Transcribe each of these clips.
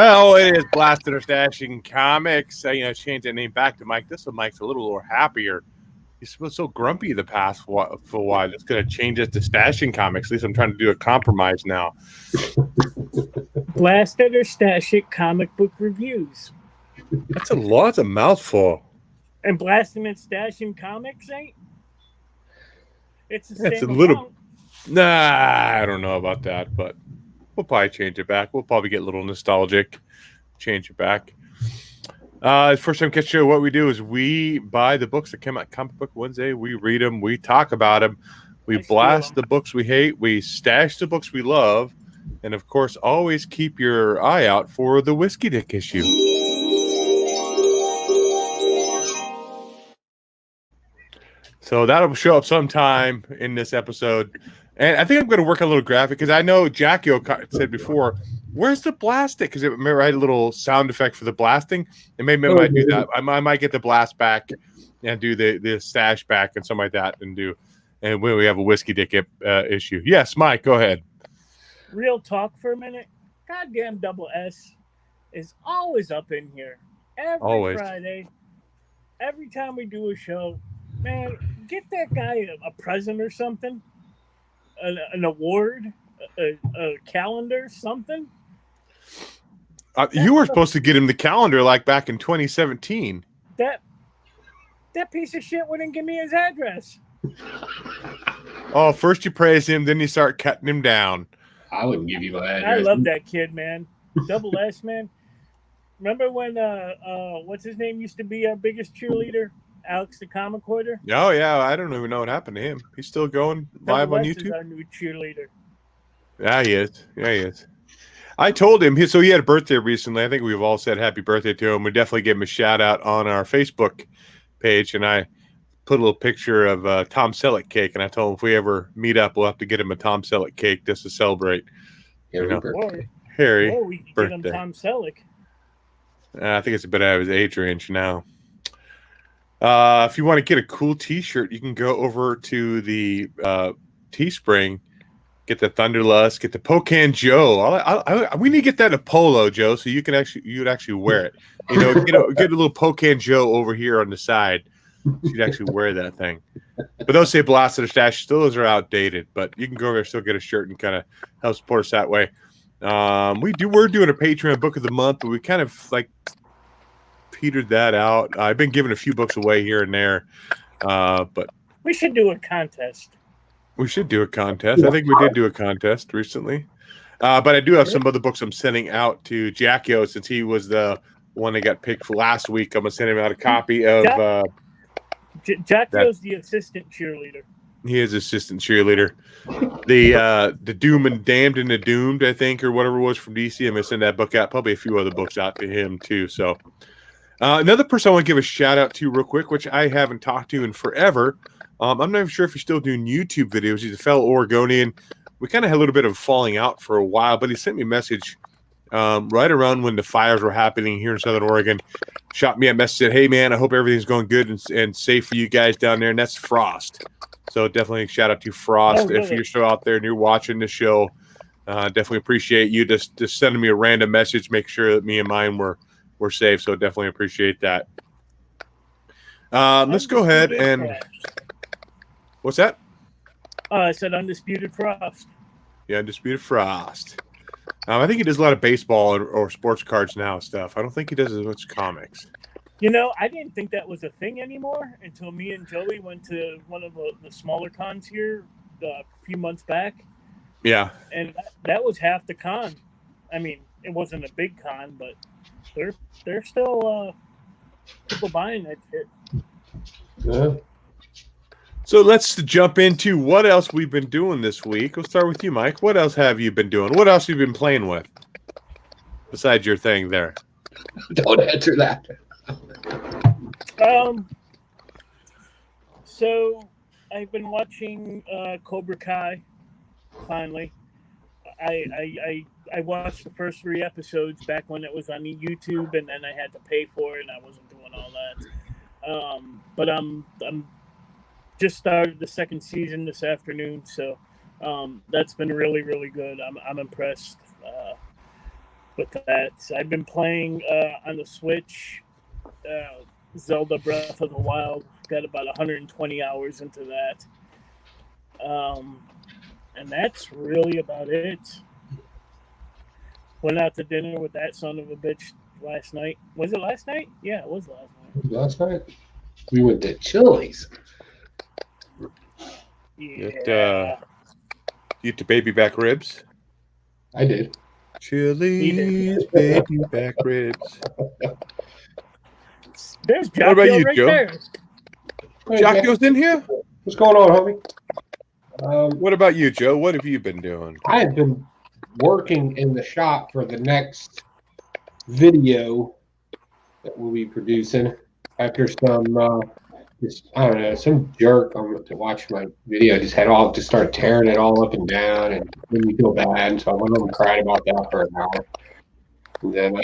Well, it is Blastin or Stashing Comics. Change that name back to Mike. This one, Mike's a little more happier. He's been so grumpy the past for a while. It's going to change it to Stashing Comics. At least I'm trying to do a compromise now. Blastin or Stashing comic book reviews. That's a lot. It's a mouthful. And Blastin and Stashing comics ain't? It's the It's same a little. amount. Nah, I don't know about that, but we'll probably change it back. We'll probably get a little nostalgic. Change it back. First time catch show, what we do is we buy the books that come out Comic Book Wednesday. We read them. We talk about them. We blast the books we hate. We stash the books we love. And, of course, always keep your eye out for the Whiskey Dick issue. So that'll show up sometime in this episode. And I think I'm going to work on a little graphic because I know Jackie said before, where's the blasting? Because remember I had a little sound effect for the blasting. And maybe I might do that. I might get the blast back and do the stash back and something like that and when we have a Whiskey Dick issue. Yes, Mike, go ahead. Real talk for a minute. Goddamn Double S is always up in here. Every Friday. Every time we do a show. Man, get that guy a present or something. An award, a calendar, something. You were supposed to get him the calendar like back in 2017. That piece of shit wouldn't give me his address. Oh, first you praise him, then you start cutting him down. I wouldn't give you my address. I love that kid, man. Double S, man. Remember when what's his name used to be our biggest cheerleader? Alex the Comic Hoarder? Oh, yeah. I don't even know what happened to him. He's still going live on YouTube? Is our new cheerleader. Yeah, he is. Yeah, he is. I told him, so he had a birthday recently. I think we've all said happy birthday to him. We definitely gave him a shout out on our Facebook page. And I put a little picture of Tom Selleck cake. And I told him if we ever meet up, we'll have to get him a Tom Selleck cake just to celebrate. Harry. Or we can get him Tom Selleck. I think it's a bit out of his age range now. If you want to get a cool T-shirt, you can go over to the Teespring, get the Thunderlust, get the Pocan Joe. We need to get that in a polo, Joe, so you'd actually wear it. Get a little Pocan Joe over here on the side. So you'd actually wear that thing. But those say Blastin or Stash, still those are outdated. But you can go over there, still get a shirt, and kind of help support us that way. We're doing a Patreon book of the month, but we kind of petered that out. I've been giving a few books away here and there, but we should do a contest. I think we did do a contest recently, but I do have some other books I'm sending out to Jackio since he was the one that got picked for last week. I'm gonna send him out a copy of Jackio's the assistant cheerleader. He is assistant cheerleader. The Doom and Damned and the Doomed, I think, or whatever it was from DC. I'm gonna send that book out. Probably a few other books out to him too. So. Another person I want to give a shout out to real quick, which I haven't talked to in forever. I'm not even sure if he's still doing YouTube videos. He's a fellow Oregonian. We kind of had a little bit of falling out for a while, but he sent me a message right around when the fires were happening here in Southern Oregon. Shot me a message, said, "Hey, man, I hope everything's going good and safe for you guys down there." And that's Frost. So definitely shout out to Frost. If you're still out there and you're watching the show, definitely appreciate you just sending me a random message. Make sure that me and mine were safe, so definitely appreciate that. Let's go ahead and what's that? I said Undisputed Frost. Yeah, Undisputed Frost. I think he does a lot of baseball or sports cards now stuff. I don't think he does as much comics. I didn't think that was a thing anymore until me and Joey went to one of the smaller cons here a few months back. Yeah. And that was half the con. I mean, it wasn't a big con, but they're still people buying that shit. Yeah. So let's jump into what else we've been doing this week. We'll start with you, Mike. What else have you been doing? What else have you been playing with besides your thing there? Don't answer that. So I've been watching Cobra Kai. Finally, I watched the first 3 episodes back when it was on YouTube, and then I had to pay for it, and I wasn't doing all that. But I'm just started the second season this afternoon, so that's been really, really good. I'm impressed. with that. I've been playing on the Switch, Zelda Breath of the Wild. Got about 120 hours into that. And that's really about it. Went out to dinner with that son of a bitch last night. Was it last night? Yeah, it was last night. Last night we went to Chili's. Yeah. You get the baby back ribs? I did. Chili's baby back ribs. There's What about Jocko you, right Joe? there. Jocko's in here? What's going on, homie? What about you, Joe? What have you been doing? I have been working in the shop for the next video that we'll be producing after some I don't know, some jerk to watch my video just started tearing it all up and down and made me feel bad. So I went home and cried about that for an hour. And then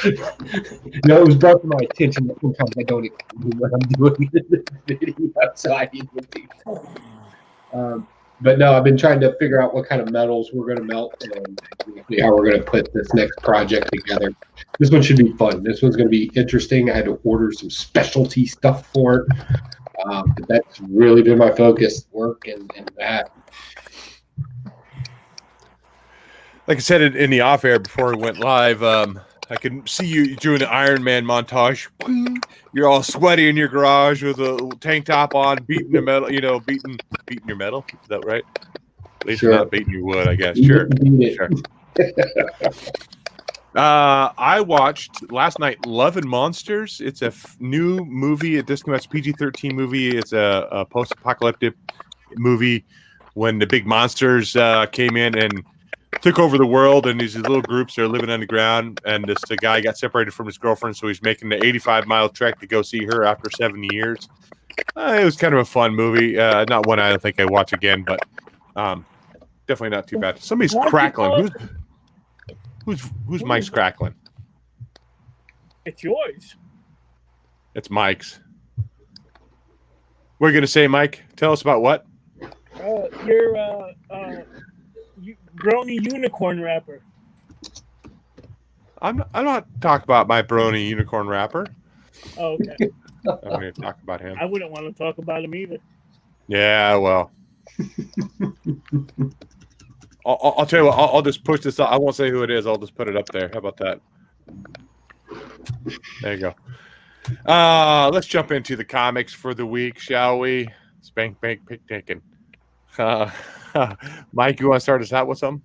it was brought to my attention that sometimes I don't explain what I'm doing in this video, so I need to do. But no, I've been trying to figure out what kind of metals we're going to melt and exactly how we're going to put this next project together. This one should be fun. This one's going to be interesting. I had to order some specialty stuff for it. But that's really been my focus, work and that. Like I said in the off air before we went live, I can see you doing an Iron Man montage. You're all sweaty in your garage with a tank top on, beating the metal. Beating your metal. Is that right? At least Sure. not beating your wood, I guess. Sure. I watched last night Love and Monsters. It's a new movie. It just came out. It's a PG-13 movie. It's a post-apocalyptic movie when the big monsters came in and took over the world, and these little groups are living underground, and the guy got separated from his girlfriend, so he's making the 85-mile trek to go see her after 7 years. It was kind of a fun movie. Not one I don't think I watch again, but definitely not too bad. Somebody's crackling. Who's Mike's crackling? It's yours. It's Mike's. We're gonna say, Mike. Tell us about what? You're Brony unicorn rapper. I'm not talking about my brony unicorn rapper. Oh, okay. I'm going to talk about him. I wouldn't want to talk about him either. Yeah, well. I'll tell you what. I'll just push this up. I won't say who it is. I'll just put it up there. How about that? There you go. Let's jump into the comics for the week, shall we? Spank, bank, picnicking. Mike, you want to start us out with something?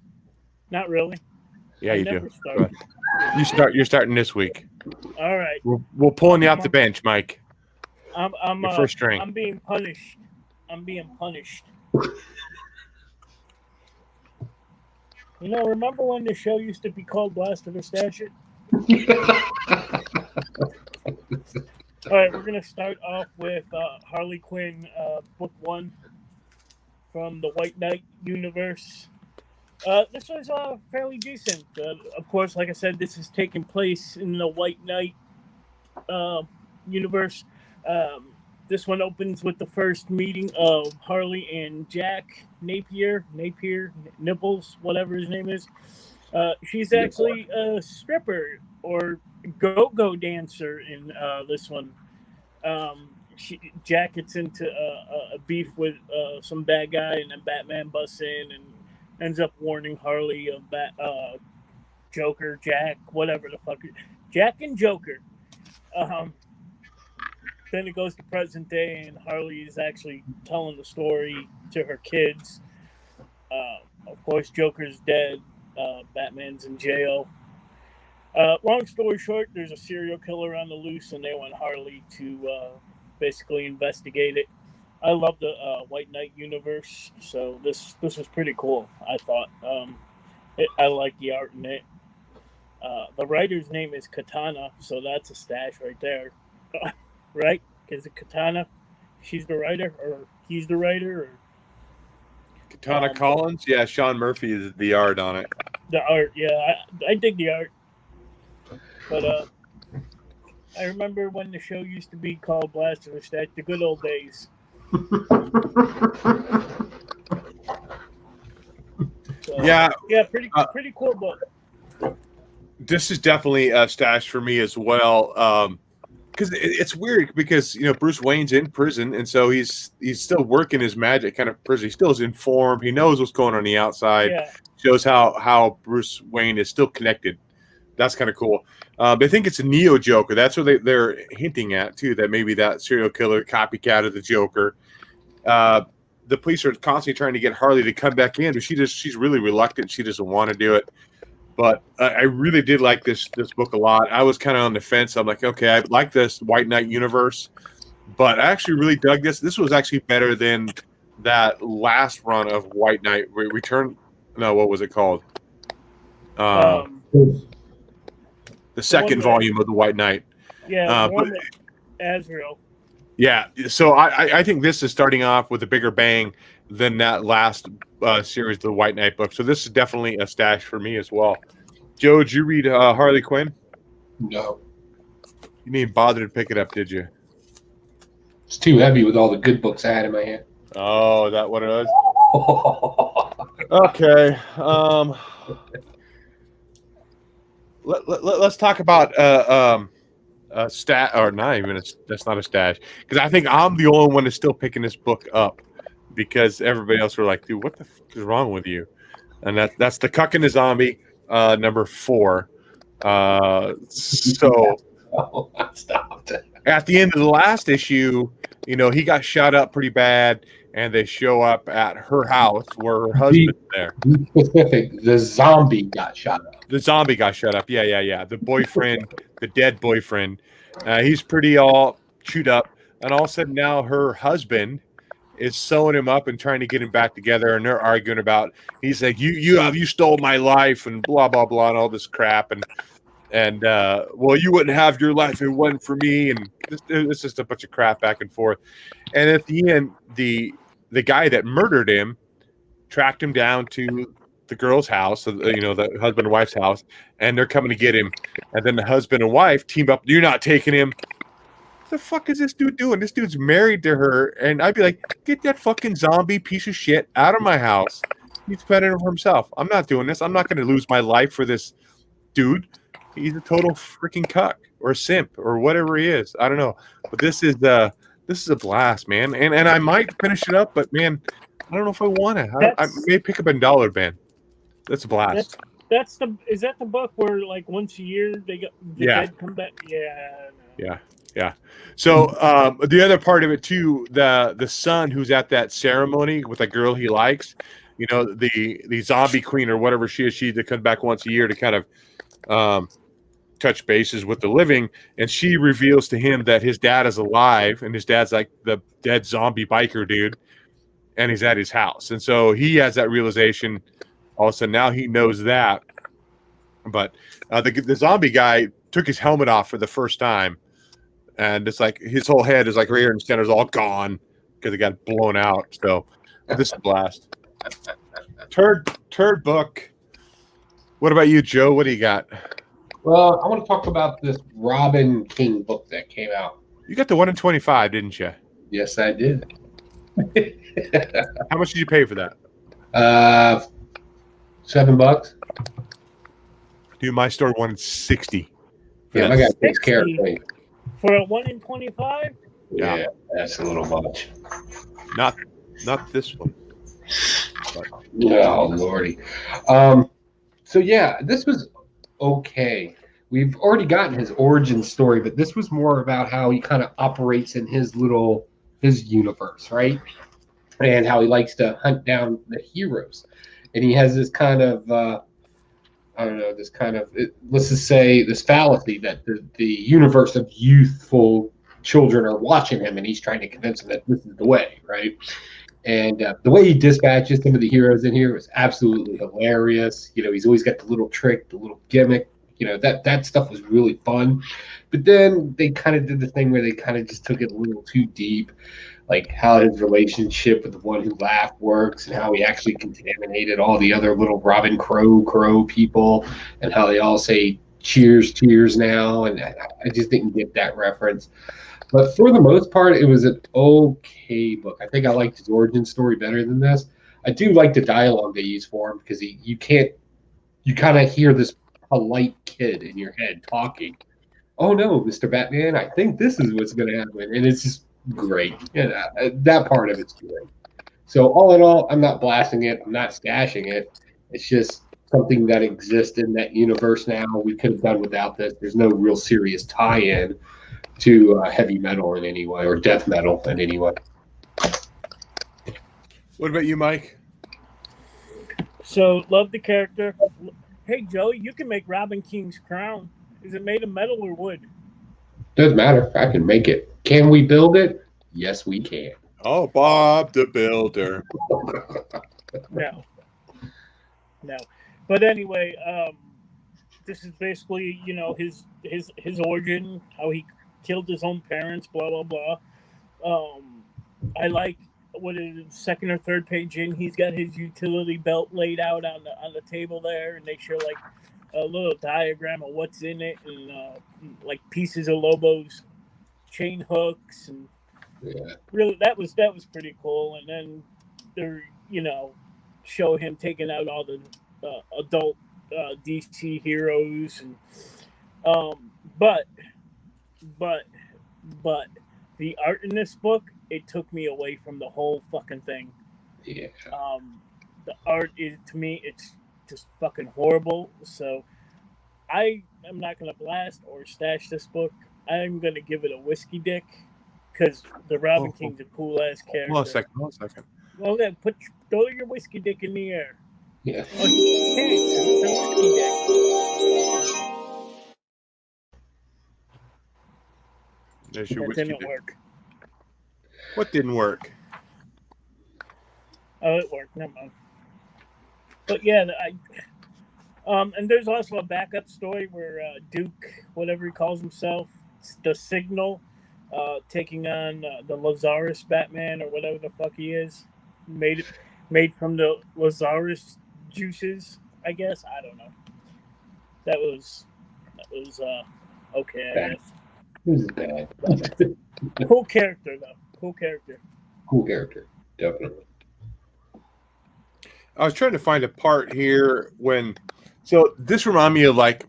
Not really. Yeah, I you never do. You're starting this week. All right. We're pulling you off the bench, Mike. I'm Your first string. I'm being punished. Remember when the show used to be called Blastin or Stashin? All right, we're gonna start off with Harley Quinn, book 1 from the White Knight universe. This was fairly decent. Of course, like I said, this is taking place in the White Knight universe. This one opens with the first meeting of Harley and Jack Napier, Nibbles, whatever his name is. She's actually a stripper or go-go dancer in this one. Jack gets into a beef with some bad guy, and then Batman busts in and ends up warning Harley of Joker, Jack, whatever the fuck. Jack and Joker. Then it goes to present day, and Harley is actually telling the story to her kids. Of course, Joker's dead. Batman's in jail. Long story short, there's a serial killer on the loose, and they want Harley to basically investigate it. I love the White Knight universe, so this was pretty cool, I thought. I like the art in it. The writer's name is Katana, so that's a stash right there. Right? Because Katana, she's the writer, or he's the writer, or Katana Collins? Yeah, Sean Murphy is the art on it. The art, yeah. I dig the art. But I remember when the show used to be called Blastin or Stashin, the good old days. So Yeah, pretty cool book. This is definitely a stash for me as well. Because it's weird because Bruce Wayne's in prison, and so he's still working his magic kind of prison. He still is informed. He knows what's going on the outside. Yeah. Shows how Bruce Wayne is still connected. That's kind of cool. They think it's a Neo Joker. That's what they're hinting at too. That maybe that serial killer copycat of the Joker. The police are constantly trying to get Harley to come back in, but she's really reluctant. She doesn't want to do it. But I really did like this book a lot. I was kind of on the fence. I'm like, okay, I like this White Knight universe, but I actually really dug this. This was actually better than that last run of White Knight Return. No, what was it called? The second volume of the White Knight. Yeah, the one with Azrael. Yeah, so I think this is starting off with a bigger bang than that last series, the White Knight book. So this is definitely a stash for me as well. Joe, did you read Harley Quinn? No. You didn't bother to pick it up, did you? It's too heavy with all the good books I had in my hand. Oh, is that what it was? Okay. Let's talk about a stat, or not even that's not a stash, because I think I'm the only one that's still picking this book up, because everybody else were like, dude, what the fuck is wrong with you? And that's The Cuck and the Zombie, number 4. So Stop. At the end of the last issue, he got shot up pretty bad, and they show up at her house where her husband's there. Be specific, the zombie got shot up. The zombie got shut up. Yeah. The boyfriend, the dead boyfriend, he's pretty all chewed up, and all of a sudden now her husband is sewing him up and trying to get him back together, and they're arguing about. He's like, you stole my life, and blah blah blah, and all this crap, and well, you wouldn't have your life if it wasn't for me, and it's just a bunch of crap back and forth. And at the end, the guy that murdered him tracked him down to the girl's house, the husband and wife's house, and they're coming to get him. And then the husband and wife team up. You're not taking him. What the fuck is this dude doing? This dude's married to her. And I'd be like, get that fucking zombie piece of shit out of my house. He's better for himself. I'm not doing this. I'm not going to lose my life for this dude. He's a total freaking cuck or a simp or whatever he is. I don't know. But this is a blast, man. And I might finish it up, but man, I don't know if I want to. I may pick up a dollar bin. That's a blast. Is that the book where like once a year the dead come back? Yeah. So the other part of it too, the son who's at that ceremony with a girl he likes, the zombie queen or whatever she is, that comes back once a year to kind of touch bases with the living, and she reveals to him that his dad is alive, and his dad's like the dead zombie biker dude, and he's at his house, and so he has that realization. All of a sudden, now he knows that. But the zombie guy took his helmet off for the first time, and it's like his whole head is like right here in the center is all gone because it got blown out. So this is a blast. Turd book. What about you, Joe? What do you got? Well, I want to talk about this Robin King book that came out. You got the 1 in 25, didn't you? Yes, I did. How much did you pay for that? $7. Dude, my store 1 in 60. Yeah, my guy takes care of me. For a 1 in 25? Yeah, that's a little much. Not this one. But. Oh, Lordy. So yeah, this was okay. We've already gotten his origin story, but this was more about how he kind of operates in his universe, right? And how he likes to hunt down the heroes. And he has this kind of, let's just say this fallacy that the universe of youthful children are watching him, and he's trying to convince them that this is the way, right? And the way he dispatches some of the heroes in here was absolutely hilarious. He's always got the little trick, the little gimmick. That stuff was really fun. But then they kind of did the thing where they kind of just took it a little too deep, like how his relationship with the one who laughed works, and how he actually contaminated all the other little Robin Crow people, and how they all say cheers now. And I just didn't get that reference. But for the most part, it was an okay book. I think I liked his origin story better than this. I do like the dialogue they use for him because you kind of hear this polite kid in your head talking. Oh no, Mr. Batman, I think this is what's going to happen, and it's just great. That part of it's great. So all in all, I'm not blasting it. I'm not stashing it. It's just something that exists in that universe now. We could have done without this. There's no real serious tie-in to heavy metal in any way or death metal in any way. What about you, Mike? So, love the character. Hey, Joey, you can make Robin King's crown. Is it made of metal or wood? Doesn't matter. I can make it. Can we build it? Yes, we can. Oh, Bob the Builder. No. But anyway, this is basically, his origin, how he killed his own parents, blah blah blah. I like what is it, second or third page in, he's got his utility belt laid out on the table there, and they show like a little diagram of what's in it, and like pieces of Lobo's chain hooks, and really that was pretty cool. And then they're show him taking out all the adult DC heroes, and but the art in this book, it took me away from the whole fucking thing. Yeah. The art is, to me, it's just fucking horrible. So I am not gonna blast or stash this book. I'm gonna give it a whiskey dick because the Robin King's a cool ass character. Hold on a second. Well, then throw your whiskey dick in the air. Yeah. Oh, you can't. It's a whiskey dick. There's your That whiskey didn't dick. work. What didn't work? Oh, it worked. Never mind. But yeah, and there's also a backup story where Duke, whatever he calls himself, the Signal, taking on the Lazarus Batman or whatever the fuck he is, made from the Lazarus juices. I guess, I don't know. That was okay. I guess. This is bad. Cool character though. Cool character, definitely. I was trying to find a part here so this reminded me of like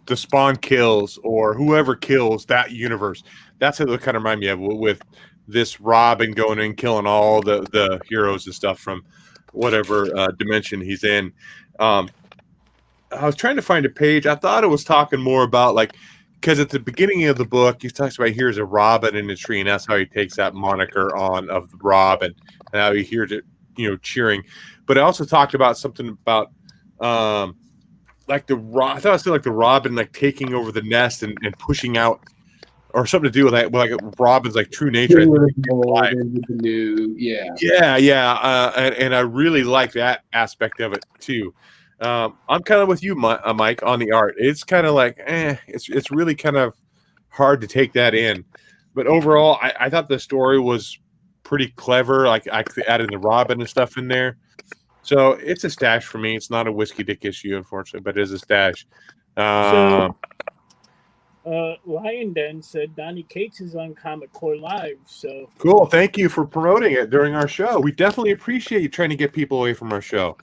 the Spawn kills or whoever kills that universe. That's how it kind of remind me of with this Robin going and killing all the heroes and stuff from whatever dimension he's in. I was trying to find a page. I thought it was talking more about like, because at the beginning of the book, he talks about here's a Robin in a tree, and that's how he takes that moniker on of Robin, and how he hears it, cheering. But I also talked about something about like I thought it was like the Robin like taking over the nest and pushing out, or something to do with that, like Robin's like true nature. And I really like that aspect of it too. I'm kind of with you, Mike, on the art. It's kind of like, it's really kind of hard to take that in. But overall, I thought the story was pretty clever. Like I added the Robin and stuff in there. So it's a stash for me. It's not a whiskey dick issue, unfortunately, but it is a stash. Lion Den said Donnie Cates is on Comic Core Live. So cool. Thank you for promoting it during our show. We definitely appreciate you trying to get people away from our show.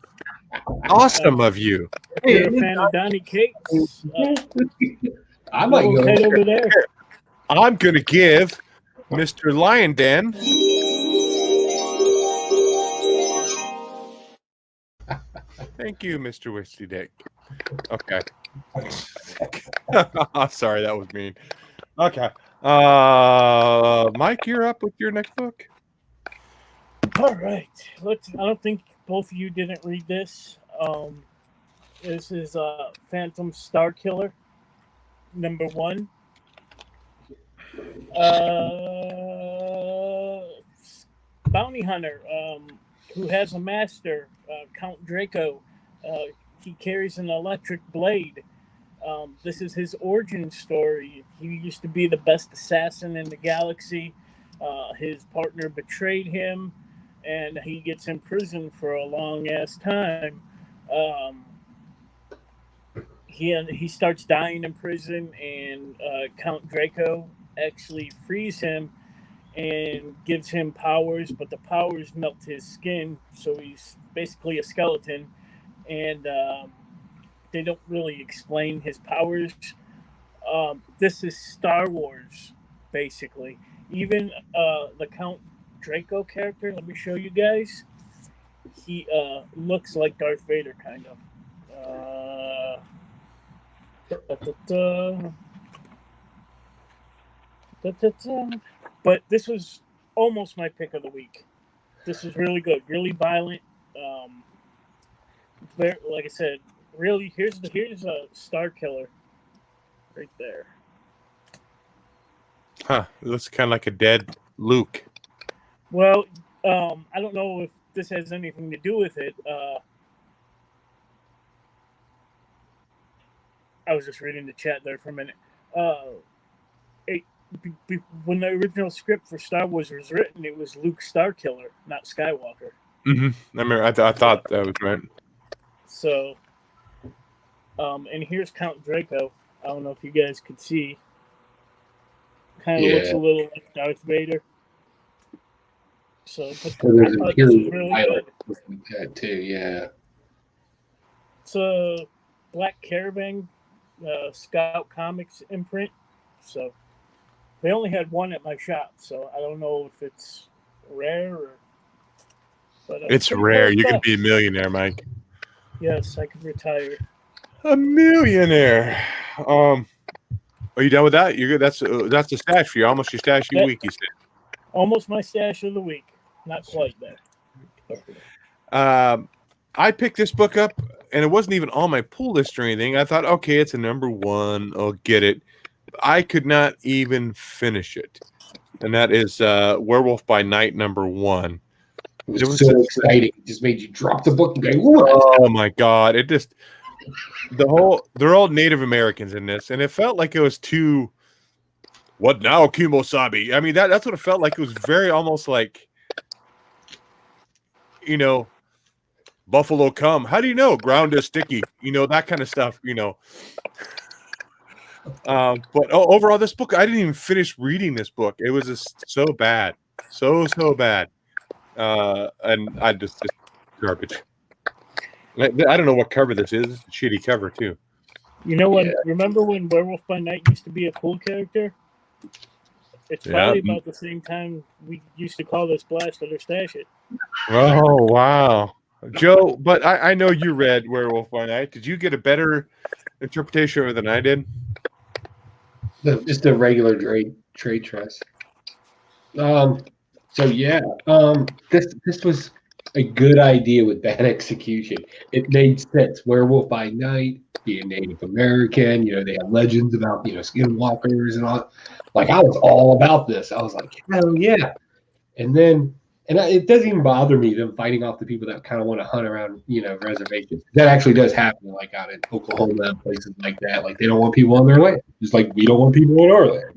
Awesome of you. If you're a fan of Donnie Cates, I might go head over there. I'm going to give Mr. Lion Den thank you, Mr. Whiskey Dick. Okay. Sorry, that was mean. Okay. Mike, you're up with your next book. All right. I don't think both of you didn't read this. This is Phantom Star Killer, #1. Bounty hunter who has a master, Count Draco. He carries an electric blade. This is his origin story. He used to be the best assassin in the galaxy. His partner betrayed him, and he gets imprisoned for a long ass time. He starts dying in prison, and Count Draco actually frees him and gives him powers, but the powers melt his skin, so he's basically a skeleton. And they don't really explain his powers. This is Star Wars, basically. Even the Count Draco character, let me show you guys. He looks like Darth Vader, kind of. But this was almost my pick of the week. This is really good, really violent. Like I said, really, here's a Star Killer right there. Huh? It looks kind of like a dead Luke. Well, I don't know if this has anything to do with it. I was just reading the chat there for a minute. When the original script for Star Wars was written, it was Luke Starkiller, not Skywalker. Mm-hmm. I remember. I thought that was right. So, and here's Count Draco. I don't know if you guys could see. Kind of looks a little like Darth Vader. So, but there's I a thought this was really good. Like that too, yeah. It's a Black Caravan Scout Comics imprint. So they only had one at my shop, so I don't know if it's rare or. But it's rare. You can be a millionaire, Mike. Yes, I could retire. A millionaire. Are you done with that? You're good. That's the stash for you. Almost your stash of the week, you said. Almost my stash of the week. Not quite that. I picked this book up, and it wasn't even on my pull list or anything. I thought, okay, it's a number one. I'll get it. I could not even finish it, and that is Werewolf by Night #1. It was so exciting. It just made you drop the book and go, "What?" Oh my god! It just they're all Native Americans in this, and it felt like it was too. What now, Kimosabi? I mean, that's what it felt like. It was very almost like, Buffalo come. How do you know? Ground is sticky. That kind of stuff. But overall, this book, I didn't even finish reading this book. It was just so bad, so bad, and I just garbage. I don't know what cover this is. It's a shitty cover too. You know what? Yeah. Remember when Werewolf by Night used to be a cool character? It's probably about the same time we used to call this Blastin or Stashin. Oh, wow. Joe, but I know you read Werewolf by Night. Did you get a better interpretation of it than I did? Just a regular trade trust. This was a good idea with bad execution. It made sense. Werewolf by Night, being Native American, they have legends about, skinwalkers and all. Like, I was all about this. I was like, hell yeah. And then, it doesn't even bother me, them fighting off the people that kind of want to hunt around, reservations. That actually does happen, like out in Oklahoma and places like that. Like, they don't want people on their land. Just like we don't want people on our land.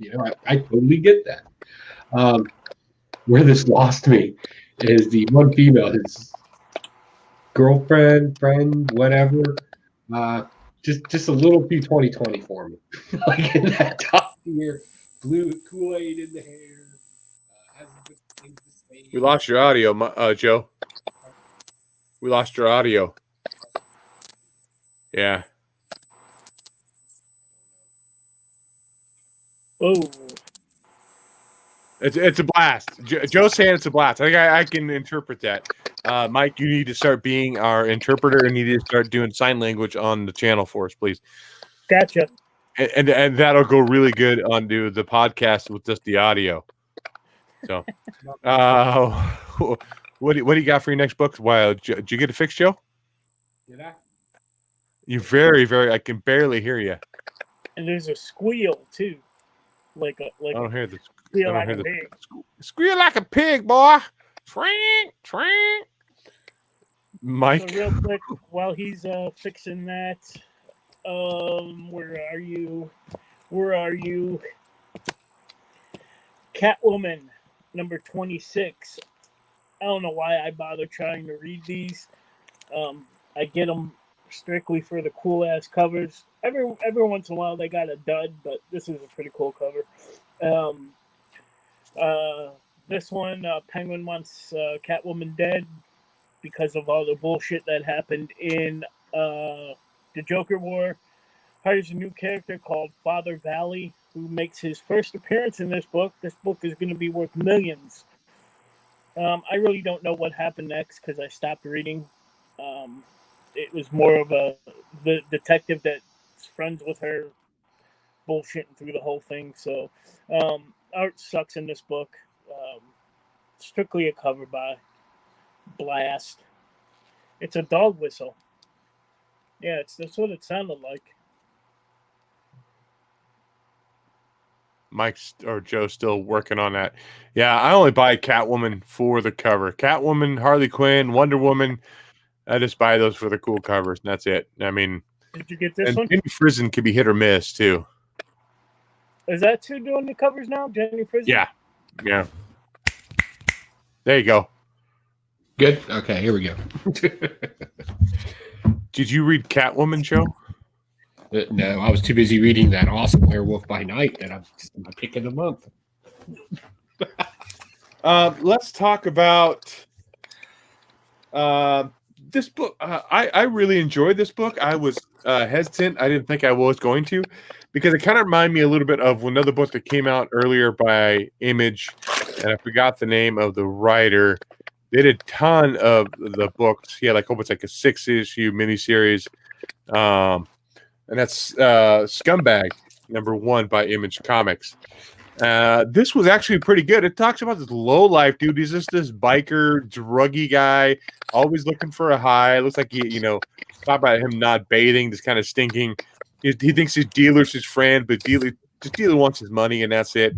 I totally get that. Where this lost me is the one female, his girlfriend, friend, whatever, just a little too 2020 for me. Like in that top tier, blue Kool-Aid in the hair. We lost your audio, Joe. We lost your audio. Yeah. Oh. It's a blast. Joe's saying it's a blast. I think I can interpret that. Mike, you need to start being our interpreter and you need to start doing sign language on the channel for us, please. Gotcha. And that'll go really good onto the podcast with just the audio. So, what do you got for your next book? Wow, did you get it fixed, Joe? Did I? You very, very. I can barely hear you. And there's a squeal too, I don't hear this. Squeal like a pig. Squeal like a pig, boy. Trink, trink. Mike. So real quick, while he's fixing that, where are you? Catwoman, number 26. I don't know why I bother trying to read these. I get them strictly for the cool ass covers. Every once in a while they got a dud, but this is a pretty cool cover. This one, Penguin wants Catwoman dead because of all the bullshit that happened in the Joker War. Hires a new character called Father Valley, who makes his first appearance in this book. This book is going to be worth millions. I really don't know what happened next because I stopped reading. It was more of the detective that's friends with her bullshitting through the whole thing. So art sucks in this book. Strictly a cover by Blast. It's a dog whistle. Yeah, that's what it sounded like. Mike or Joe still working on that. Yeah, I only buy Catwoman for the cover. Catwoman, Harley Quinn, Wonder Woman. I just buy those for the cool covers, and that's it. I mean, did you get this and one? Jenny Frison can be hit or miss too. Is that who doing the covers now? Jenny Frison? Yeah. There you go. Good. Okay, here we go. Did you read Catwoman, Joe? No, I was too busy reading that awesome Werewolf by Night that I'm just my pick of the month. Let's talk about this book. I really enjoyed this book. I was hesitant. I didn't think I was going to, because it kind of reminded me a little bit of another book that came out earlier by Image, and I forgot the name of the writer. They did a ton of the books. He had almost like a 6-issue miniseries. And that's Scumbag #1 by Image Comics. This was actually pretty good. It talks about this low life dude. He's just this biker, druggy guy, always looking for a high. It looks like talk about him not bathing, just kind of stinking. He thinks his dealer's his friend, but dealer wants his money, and that's it.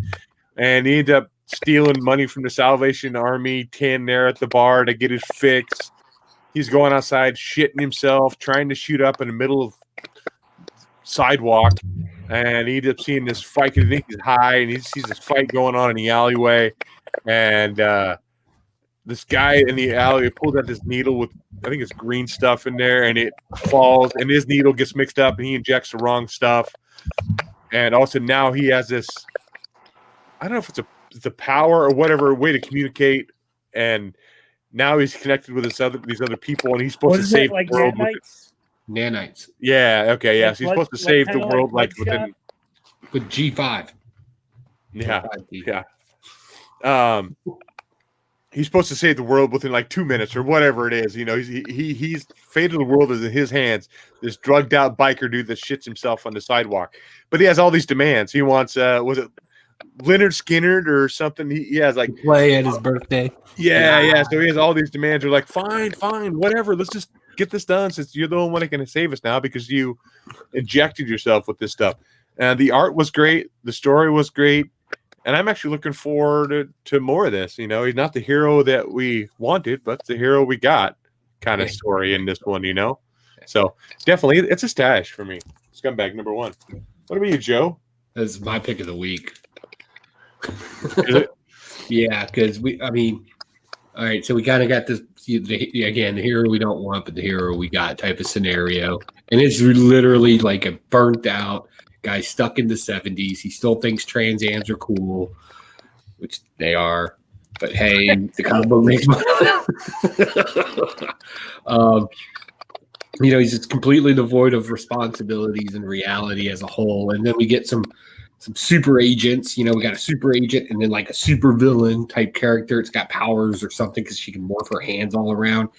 And he ended up stealing money from the Salvation Army tin there at the bar to get his fix. He's going outside, shitting himself, trying to shoot up in the middle of sidewalk, and he ended up seeing this fight because he thinks he's high, and he sees this fight going on in the alleyway, and this guy in the alley pulls out this needle with, I think it's green stuff in there, and it falls, and his needle gets mixed up, and he injects the wrong stuff, and also now he has this, I don't know if it's a power or whatever way to communicate, and now he's connected with these other people, and he's supposed to save the world. Nanites. Yeah. Okay. Yeah. So he's supposed to save the world within with G5. Yeah. Yeah. He's supposed to save the world within 2 minutes or whatever it is. He's fate of the world is in his hands. This drugged out biker dude that shits himself on the sidewalk, but he has all these demands. He wants was it Leonard Skinner or something? He has play at his birthday. Yeah. So he has all these demands. Are fine, whatever. Let's just get this done, since you're the only one that can save us now because you injected yourself with this stuff. And the art was great, the story was great, and I'm actually looking forward to more of this. He's not the hero that we wanted, but the hero we got kind of story in this one. So definitely, it's a stash for me. Scumbag #1. What about you, Joe? That's my pick of the week. Is it? Yeah, because all right, so we kind of got this, again, the hero we don't want, but the hero we got type of scenario. And it's literally like a burnt out guy stuck in the 70s. He still thinks Trans Ams are cool, which they are. But hey, the comic book makes he's just completely devoid of responsibilities and reality as a whole. And then we get some super agents. We got a super agent and then a super villain type character. It's got powers or something because she can morph her hands all around.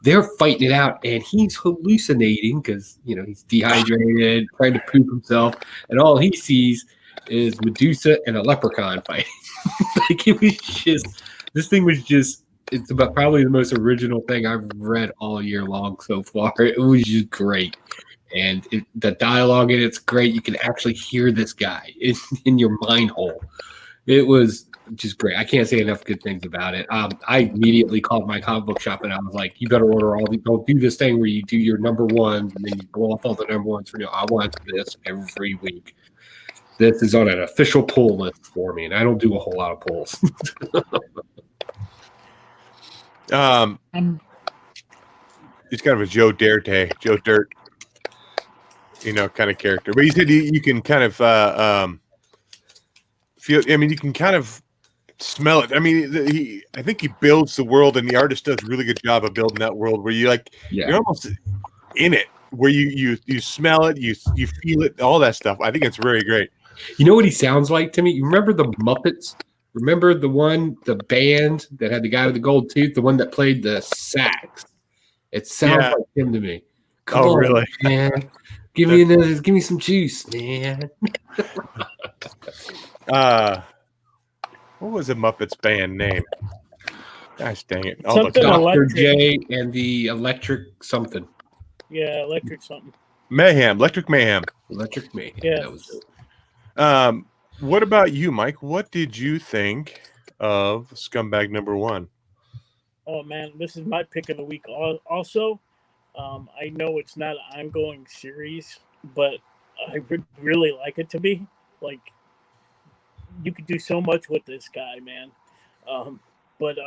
They're fighting it out, and he's hallucinating because he's dehydrated, trying to poop himself, and all he sees is Medusa and a leprechaun fighting. It was just, this thing was just, it's about probably the most original thing I've read all year long so far. It was just great. And the dialogue in it's great. You can actually hear this guy in your mind hole. It was just great. I can't say enough good things about it. I immediately called my comic book shop and I was like, "You better order all these. Don't do this thing where you do your #1 and then you blow off all the #1s for you. I want this every week. This is on an official pull list for me, and I don't do a whole lot of pulls." He's kind of a Joe Dirt kind of character. But he said you can kind of feel. You can kind of smell it. I mean, I think he builds the world, and the artist does a really good job of building that world where you're almost in it, where you smell it, you feel it, all that stuff. I think it's very great. You know what he sounds like to me? You remember the Muppets? Remember the band that had the guy with the gold tooth, the one that played the sax? It sounds like him to me. Come on, really? Man. Give me some juice, man. What was the Muppets band name? Gosh dang it. Something Dr. J and the Electric something. Yeah, Electric something. Electric Mayhem. Electric Mayhem. Yeah. That was it. What about you, Mike? What did you think of Scumbag #1? Oh man, this is my pick of the week. Also, I know it's not an ongoing series, but I would really like it to be. Like, you could do so much with this guy, man. But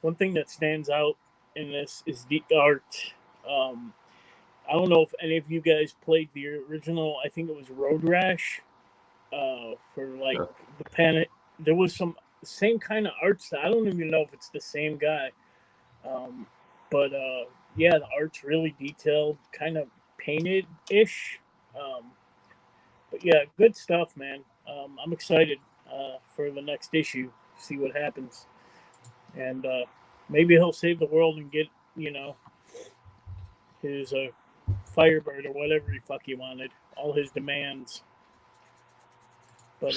one thing that stands out in this is the art. I don't know if any of you guys played the original. I think it was Road Rash. For like the Panic, there was some same kind of art style. I don't even know if it's the same guy. But yeah, the art's really detailed, kind of painted-ish. But yeah, good stuff, man. I'm excited for the next issue, see what happens. And maybe he'll save the world and get, his Firebird or whatever the fuck he wanted, all his demands. But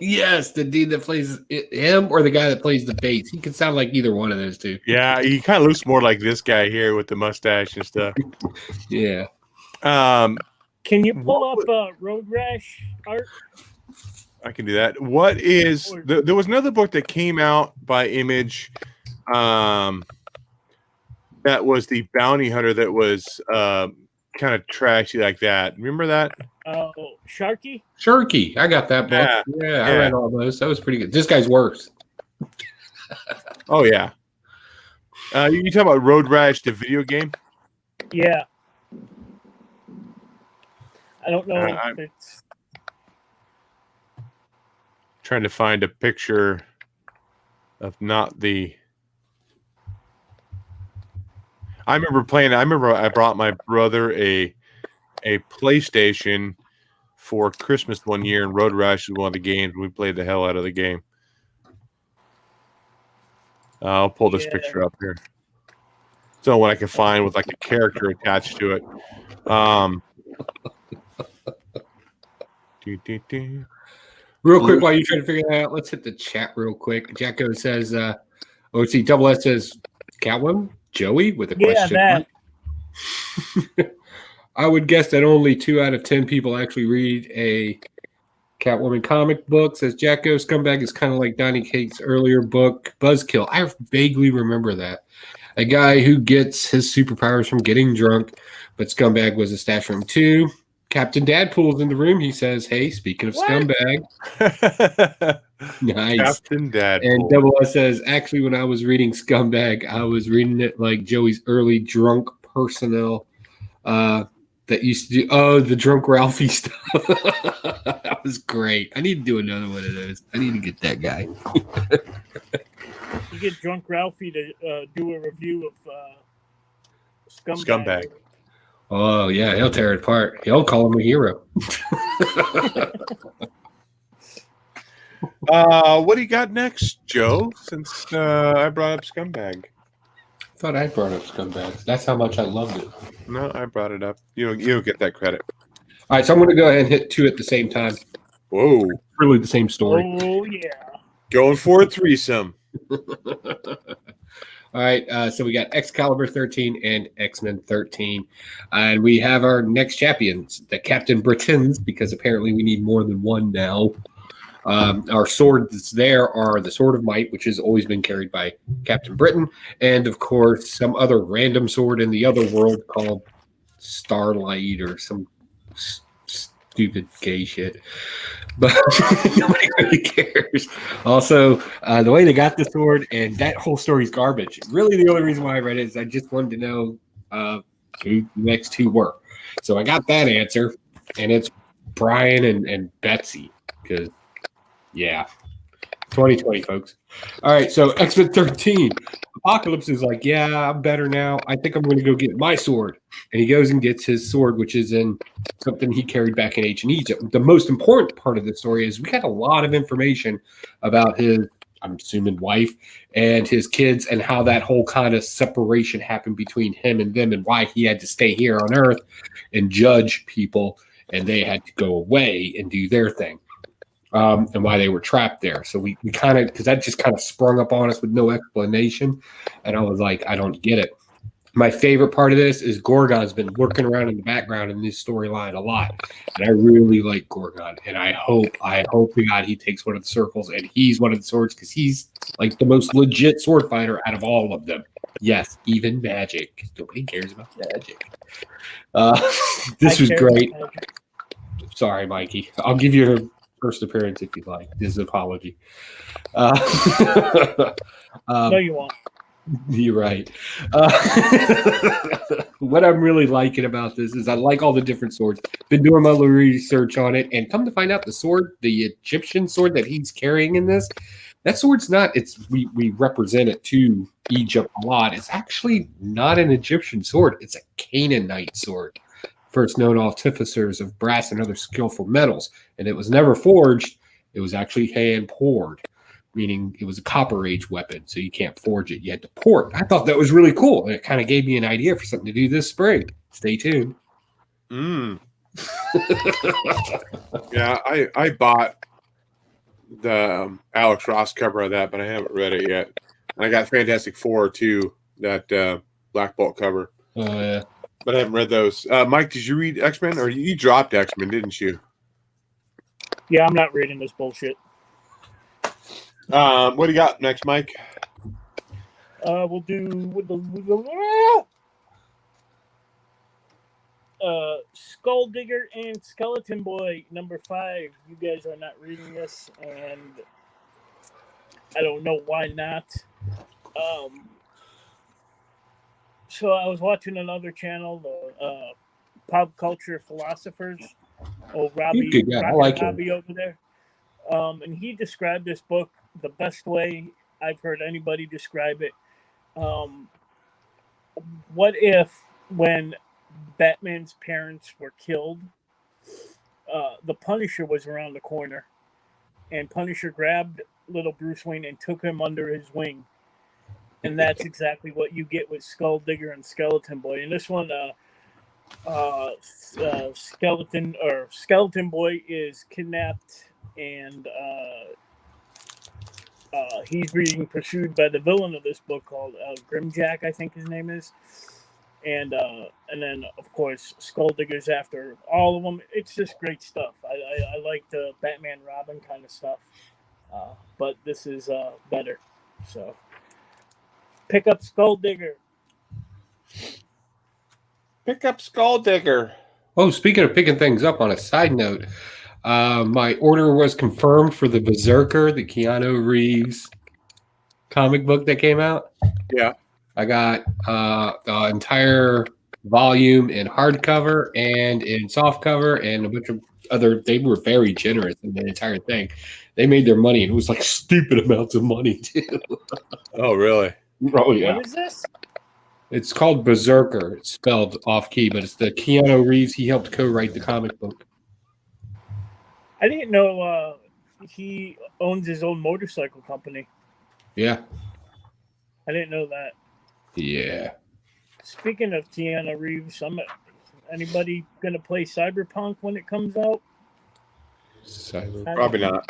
yes, the dude that plays him or the guy that plays the bass. He can sound like either one of those two. Yeah, he kind of looks more like this guy here with the mustache and stuff. Yeah. Can you pull up Road Rash art? I can do that. There was another book that came out by Image that was the bounty hunter that was kind of trashy like that. Remember that? Oh, Sharky? Sharky. I got that book. Yeah, I read all those. That was pretty good. This guy's worse. Oh, yeah. You talking about Road Rash, the video game? Yeah. I don't know if it's... Trying to find a picture of not the... I remember I brought my brother a PlayStation for Christmas one year, and Road Rash was one of the games. We played the hell out of the game. I'll pull this picture up here. So what I can find with like a character attached to it. Real quick, while you're trying to figure that out, let's hit the chat real quick. Jacko says, OC Double S says, Catwoman, Joey with a question. Yeah, that. I would guess that only 2 out of 10 people actually read a Catwoman comic book. Says Jacko, Scumbag is kind of like Donny Cates' earlier book, Buzzkill. I vaguely remember that. A guy who gets his superpowers from getting drunk, but Scumbag was a stash room too. Captain Dadpool's in the room. He says, hey, speaking of Scumbag. Nice. Captain Dadpool. And Double S says, actually, when I was reading Scumbag, I was reading it like Joey's early drunk personnel that used to do, the drunk Ralphie stuff. That was great. I need to do another one of those. I need to get that guy. You get drunk Ralphie to do a review of Scumbag. Oh, yeah, he'll tear it apart. He'll call him a hero. What do you got next, Joe? Since I brought up Scumbag. I thought I brought up Scumbag. That's how much I loved it. No, I brought it up. You don't get that credit. All right, so I'm going to go ahead and hit 2 at the same time. Whoa. Really the same story. Oh, yeah. Going for a threesome. All right, so we got Excalibur 13 and X-Men 13. And we have our next champions, the Captain Britons, because apparently we need more than one now. Our swords there are the Sword of Might, which has always been carried by Captain Britain, and, of course, some other random sword in the other world called Starlight or some stupid gay shit. But nobody really cares. Also, the way they got the sword, and that whole story is garbage. Really, the only reason why I read it is I just wanted to know who the next 2 were. So I got that answer, and it's Brian and Betsy. Because, yeah. 2020, folks. All right, so X-Men 13. Apocalypse is like, yeah, I'm better now. I think I'm going to go get my sword. And he goes and gets his sword, which is in something he carried back in ancient Egypt. The most important part of the story is we got a lot of information about his, I'm assuming, wife and his kids and how that whole kind of separation happened between him and them and why he had to stay here on Earth and judge people and they had to go away and do their thing. And why they were trapped there. So we kind of, because that just kind of sprung up on us with no explanation. And I was like, I don't get it. My favorite part of this is Gorgon's been working around in the background in this storyline a lot. And I really like Gorgon. And I hope to God he takes one of the circles and he's one of the swords because he's like the most legit sword fighter out of all of them. Yes, even magic. Nobody cares about magic. This was great. Sorry, Mikey. I'll give you a first appearance if you like. This is an apology. No, you won't. You're right. What I'm really liking about this is I like all the different swords. Been doing my little research on it, and come to find out the sword, the Egyptian sword that he's carrying in this, that sword's not. It's we represent it to Egypt a lot. It's actually not an Egyptian sword. It's a Canaanite sword. First known artificers of brass and other skillful metals, and it was never forged. It was actually hand poured, meaning it was a Copper Age weapon, so you can't forge it. You had to pour it. I thought that was really cool, and it kind of gave me an idea for something to do this spring. Stay tuned. Yeah, I bought the Alex Ross cover of that, but I haven't read it yet. And I got Fantastic Four too, that Black Bolt cover. Oh yeah. But I haven't read those. Mike, did you read X-Men? Or you dropped X-Men, didn't you? Yeah, I'm not reading this bullshit. What do you got next, Mike? We'll do Skull Digger and Skeleton Boy number 5. You guys are not reading this, and I don't know why not. So I was watching another channel, the Pop Culture Philosophers. Oh, Robbie, I like Robbie over there. And he described this book the best way I've heard anybody describe it. What if when Batman's parents were killed, the Punisher was around the corner, and Punisher grabbed little Bruce Wayne and took him under his wing? And that's exactly what you get with Skull Digger and Skeleton Boy. And this one, Skeleton Boy is kidnapped, and he's being pursued by the villain of this book called Grimjack, I think his name is. And then, of course, Skull Digger's after all of them. It's just great stuff. I like the Batman Robin kind of stuff, but this is better. So pick up Skull Digger. Pick up Skull Digger. Oh, speaking of picking things up, on a side note, my order was confirmed for the Berserker, the Keanu Reeves comic book that came out. Yeah. I got the entire volume in hardcover and in softcover and a bunch of other. They were very generous in the entire thing. They made their money, and it was like stupid amounts of money too. Oh, really? Oh yeah. What is this? It's called Berserker. It's spelled off key, but it's the Keanu Reeves. He helped co-write the comic book. I didn't know he owns his own motorcycle company. Yeah. I didn't know that. Yeah. Speaking of Keanu Reeves, anybody gonna play Cyberpunk when it comes out? Probably not.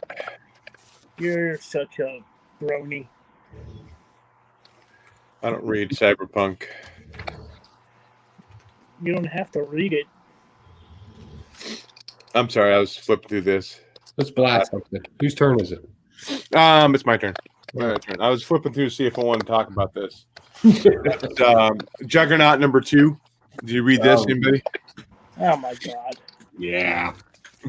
You're such a brony. I don't read Cyberpunk. You don't have to read it. I'm sorry, I was flipping through this. Let's blast something. Whose turn is it? It's my turn. My turn. I was flipping through to see if I wanted to talk about this. Juggernaut number 2. Did you read this, anybody? Oh my god. Yeah.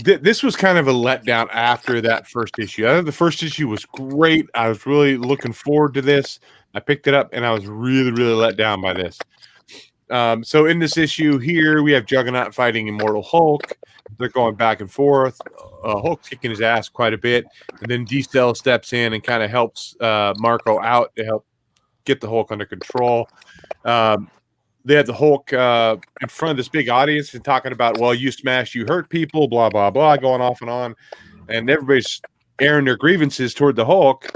This was kind of a letdown after that first issue. I thought the first issue was great. I was really looking forward to this. I picked it up, and I was really, really let down by this. So in this issue here, we have Juggernaut fighting Immortal Hulk. They're going back and forth. Hulk's kicking his ass quite a bit, and then D-Cell steps in and kind of helps Marco out to help get the Hulk under control. They have the Hulk in front of this big audience and talking about, well, you smash, you hurt people, blah, blah, blah, going off and on. And everybody's airing their grievances toward the Hulk.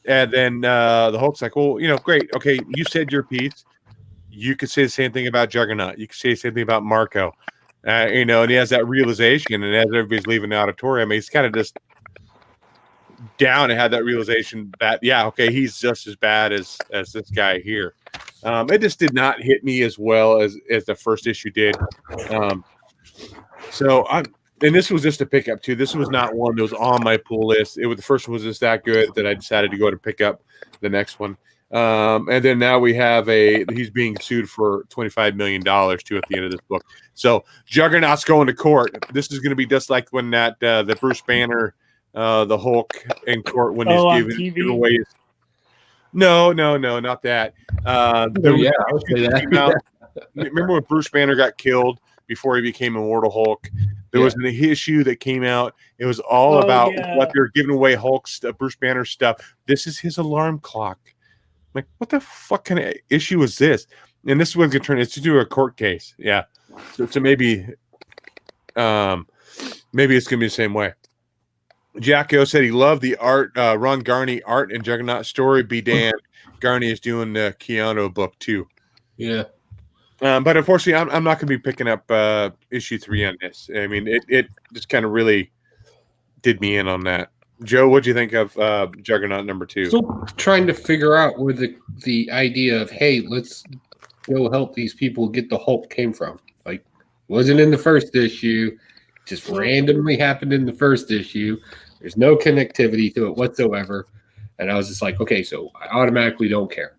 And then the Hulk's like, well, great. Okay, you said your piece. You could say the same thing about Juggernaut. You could say the same thing about Marco. And he has that realization. And as everybody's leaving the auditorium, he's kind of just down and had that realization that, yeah, okay, he's just as bad as this guy here. It just did not hit me as well as the first issue did. And this was just a pickup too. This was not one that was on my pull list. The first one was just that good that I decided to go ahead and pick up the next one. And then now we have he's being sued for $25 million too at the end of this book. So Juggernaut's going to court. This is going to be just like when that the Bruce Banner, the Hulk in court when he's giving away his. No, not that. I would say that. Remember when Bruce Banner got killed before he became Immortal Hulk? There was an issue that came out. It was all about what they're giving away Hulk's Bruce Banner stuff. This is his alarm clock. I'm like, what the fuck kind of issue is this? And this is what's going to turn into a court case. Yeah. So maybe it's going to be the same way. Jacko said he loved the art, Ron Garney art and Juggernaut story. Be damned. Garney is doing the Keanu book too. Yeah. But unfortunately, I'm not going to be picking up issue 3 on this. I mean, it just kind of really did me in on that. Joe, what'd you think of Juggernaut number 2? Still trying to figure out where the idea of, hey, let's go help these people get the Hulk came from. Like, wasn't in the first issue. Just randomly happened in the first issue. There's no connectivity to it whatsoever. And I was just like, okay, so I automatically don't care.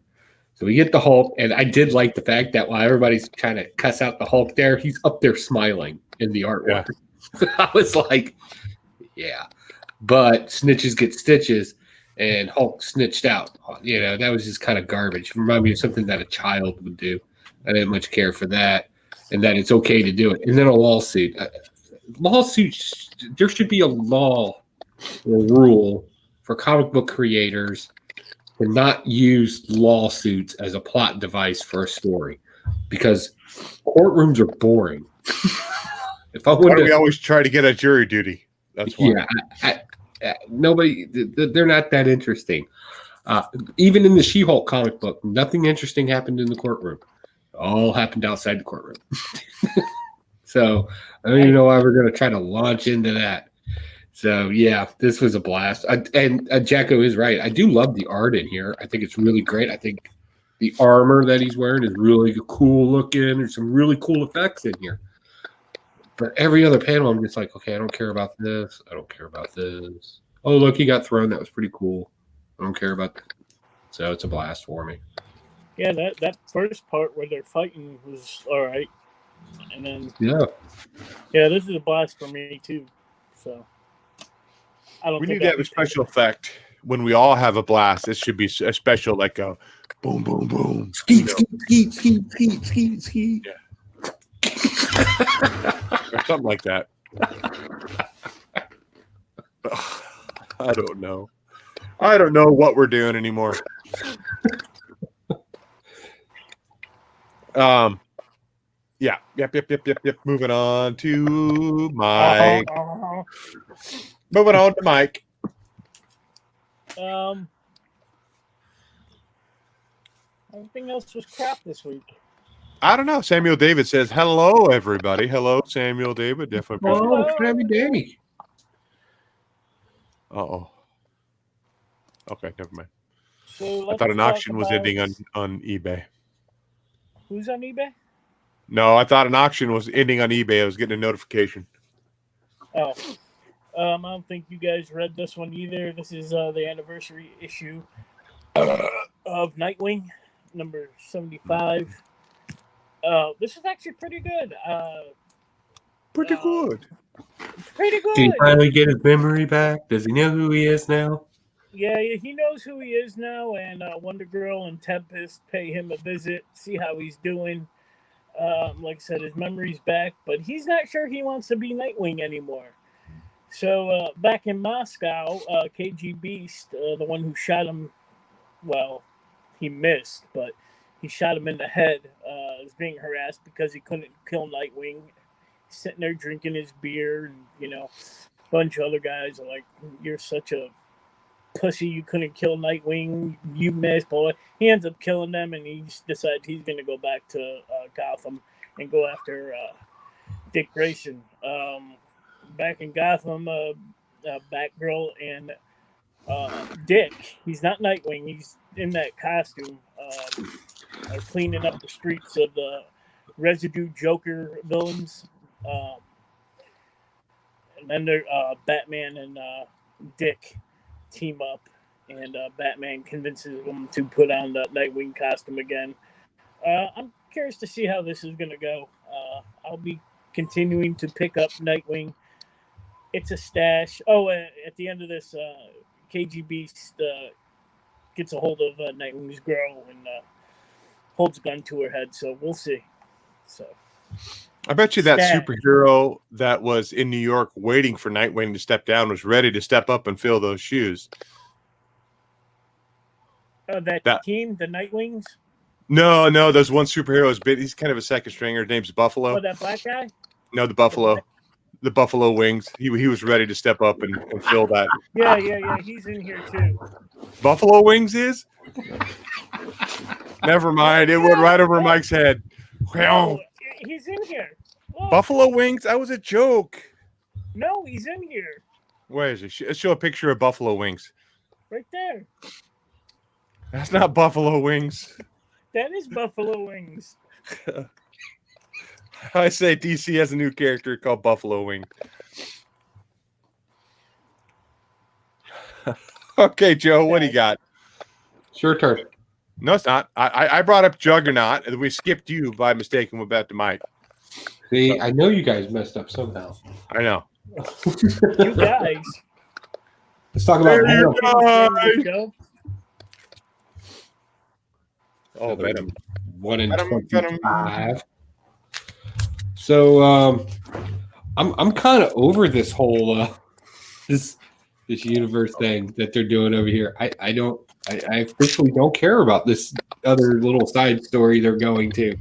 So we get the Hulk, and I did like the fact that while everybody's trying to cuss out the Hulk there, he's up there smiling in the artwork. Yeah. I was like, yeah. But snitches get stitches, and Hulk snitched out. That was just kind of garbage. It reminded me of something that a child would do. I didn't much care for that, and that it's okay to do it. And then a lawsuit. Lawsuits, there should be a law or rule for comic book creators to not use lawsuits as a plot device for a story, because courtrooms are boring. Why do we always try to get a jury duty? That's why. Yeah, nobody. They're not that interesting. Even in the She-Hulk comic book, nothing interesting happened in the courtroom. It all happened outside the courtroom. So I don't even know why we're going to try to launch into that. So, yeah, this was a blast. And Jacko is right. I do love the art in here. I think it's really great. I think the armor that he's wearing is really cool looking. There's some really cool effects in here. But every other panel, I'm just like, okay, I don't care about this. I don't care about this. Oh, look, he got thrown. That was pretty cool. I don't care about that. So it's a blast for me. Yeah, that first part where they're fighting was all right. And then this is a blast for me too. So we need to have a special effect when we all have a blast. This should be a special, like a boom, boom, boom. Skeet, skeet, skeet, skeet, skeet, skeet. Yeah. Or something like that. I don't know. I don't know what we're doing anymore. Yeah. Yep. Moving on to Mike. Moving on to Mike. Everything else was crap this week. I don't know. Samuel David says, hello, everybody. Hello, Samuel David. Definitely. Oh, Sammy Davey. Uh-oh. Okay, never mind. So I thought an auction was ending on eBay. Who's on eBay? No, I thought an auction was ending on eBay. I was getting a notification. Oh. I don't think you guys read this one either. This is the anniversary issue of Nightwing, number 75. This is actually pretty good. Pretty good. Did he finally get his memory back? Does he know who he is now? Yeah, he knows who he is now, and Wonder Girl and Tempest pay him a visit, see how he's doing. Like I said, his memory's back, but he's not sure he wants to be Nightwing anymore. So back in Moscow, KG Beast, the one who shot him, well, he missed, but he shot him in the head, is being harassed because he couldn't kill Nightwing. He's sitting there drinking his beer, and a bunch of other guys are like, "You're such a pussy, you couldn't kill Nightwing, you missed," boy. He ends up killing them, and he decides he's going to go back to Gotham and go after Dick Grayson. Back in Gotham, Batgirl and Dick, he's not Nightwing, he's in that costume, are cleaning up the streets of the residue Joker villains. And then Batman and Dick team up, and Batman convinces them to put on the Nightwing costume again. I'm curious to see how this is going to go. I'll be continuing to pick up Nightwing. It's a stash. Oh, at the end of this, KG Beast gets a hold of Nightwing's girl and holds a gun to her head, so we'll see. So I bet you that superhero that was in New York waiting for Nightwing to step down was ready to step up and fill those shoes. That team, the Nightwings? No, there's one superhero. He's kind of a second stringer. His name's Buffalo. Oh, that black guy? No, the Buffalo. The Buffalo Wings. He was ready to step up and fill that. Yeah. He's in here too. Buffalo Wings is? Never mind. It went right over Mike's head. Oh, he's in here. Look. Buffalo Wings? That was a joke. No, he's in here. Where is he? Show a picture of Buffalo Wings. Right there. That's not Buffalo Wings. That is Buffalo Wings. I say DC has a new character called Buffalo Wing. Okay, Joe, what do you got? It's your turn. No, it's not. I brought up Juggernaut, and we skipped you by mistake and went back to Mike. See, I know you guys messed up somehow. I know. You guys. Let's talk about Venom. Oh, Venom. 1 in 25. So I'm kind of over this whole this universe thing that they're doing over here. I officially don't care about this other little side story they're going to.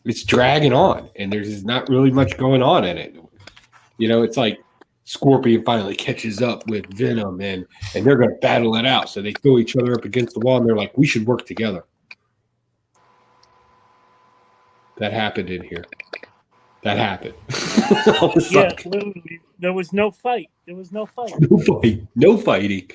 It's dragging on, and there's just not really much going on in it. It's like Scorpion finally catches up with Venom, and they're going to battle it out. So they throw each other up against the wall, and they're like, we should work together. That happened in here. That happened. Yeah, literally. There was no fight. No fighting.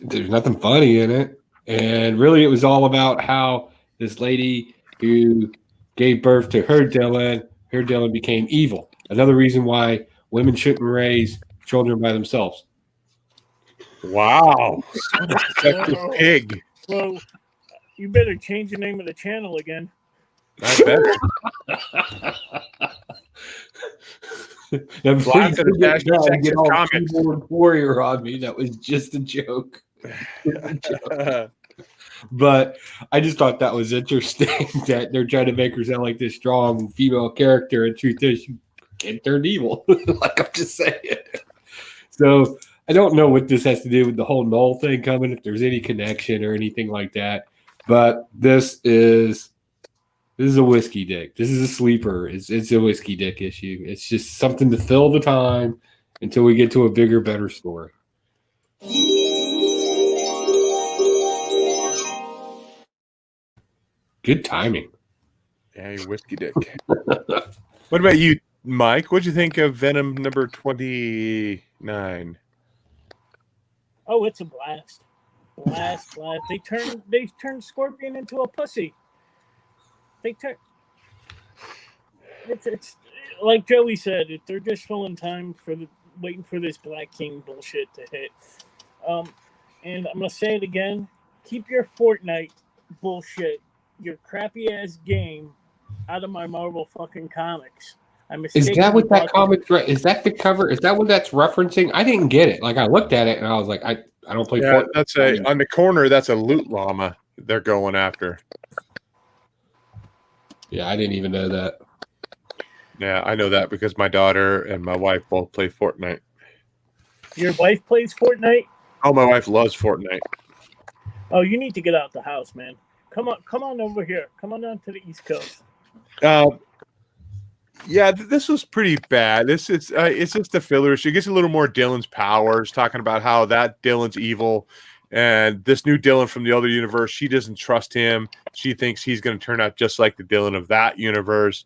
There's nothing funny in it. And really, it was all about how this lady who gave birth to her Dylan became evil. Another reason why women shouldn't raise children by themselves. Wow. That's a pig. Well, you better change the name of the channel again. I better. Blastin and get all keyboard warrior on me. That was just a joke. But I just thought that was interesting that they're trying to make her sound like this strong female character, and truth is, she can't turn evil. Like I'm just saying. So I don't know what this has to do with the whole Null thing coming, if there's any connection or anything like that. But this is a whiskey dick. This is a sleeper. It's a whiskey dick issue. It's just something to fill the time until we get to a bigger, better story. Good timing. Yeah, you whiskey dick. What about you, Mike? What'd you think of Venom number 29? Oh, it's a blast. Blast. They turned Scorpion into a pussy. It's like Joey said, they're just filling time waiting for this Black King bullshit to hit. And I'm gonna say it again: keep your Fortnite bullshit, your crappy ass game, out of my Marvel fucking comics. Is that what that comic? Is that the cover? Is that what that's referencing? I didn't get it. Like I looked at it and I was like, I don't play Fortnite. That's on the corner. That's a loot llama they're going after. Yeah, I didn't even know that. Yeah, I know that because my daughter and my wife both play Fortnite. Your wife plays Fortnite? Oh, my wife loves Fortnite. Oh, you need to get out the house, man. Come on over here. Come on down to the East Coast. Yeah, this was pretty bad. It's just the filler. She gets a little more Dylan's powers, talking about how that Dylan's evil, and this new Dylan from the other universe, she doesn't trust him. She thinks he's going to turn out just like the Dylan of that universe,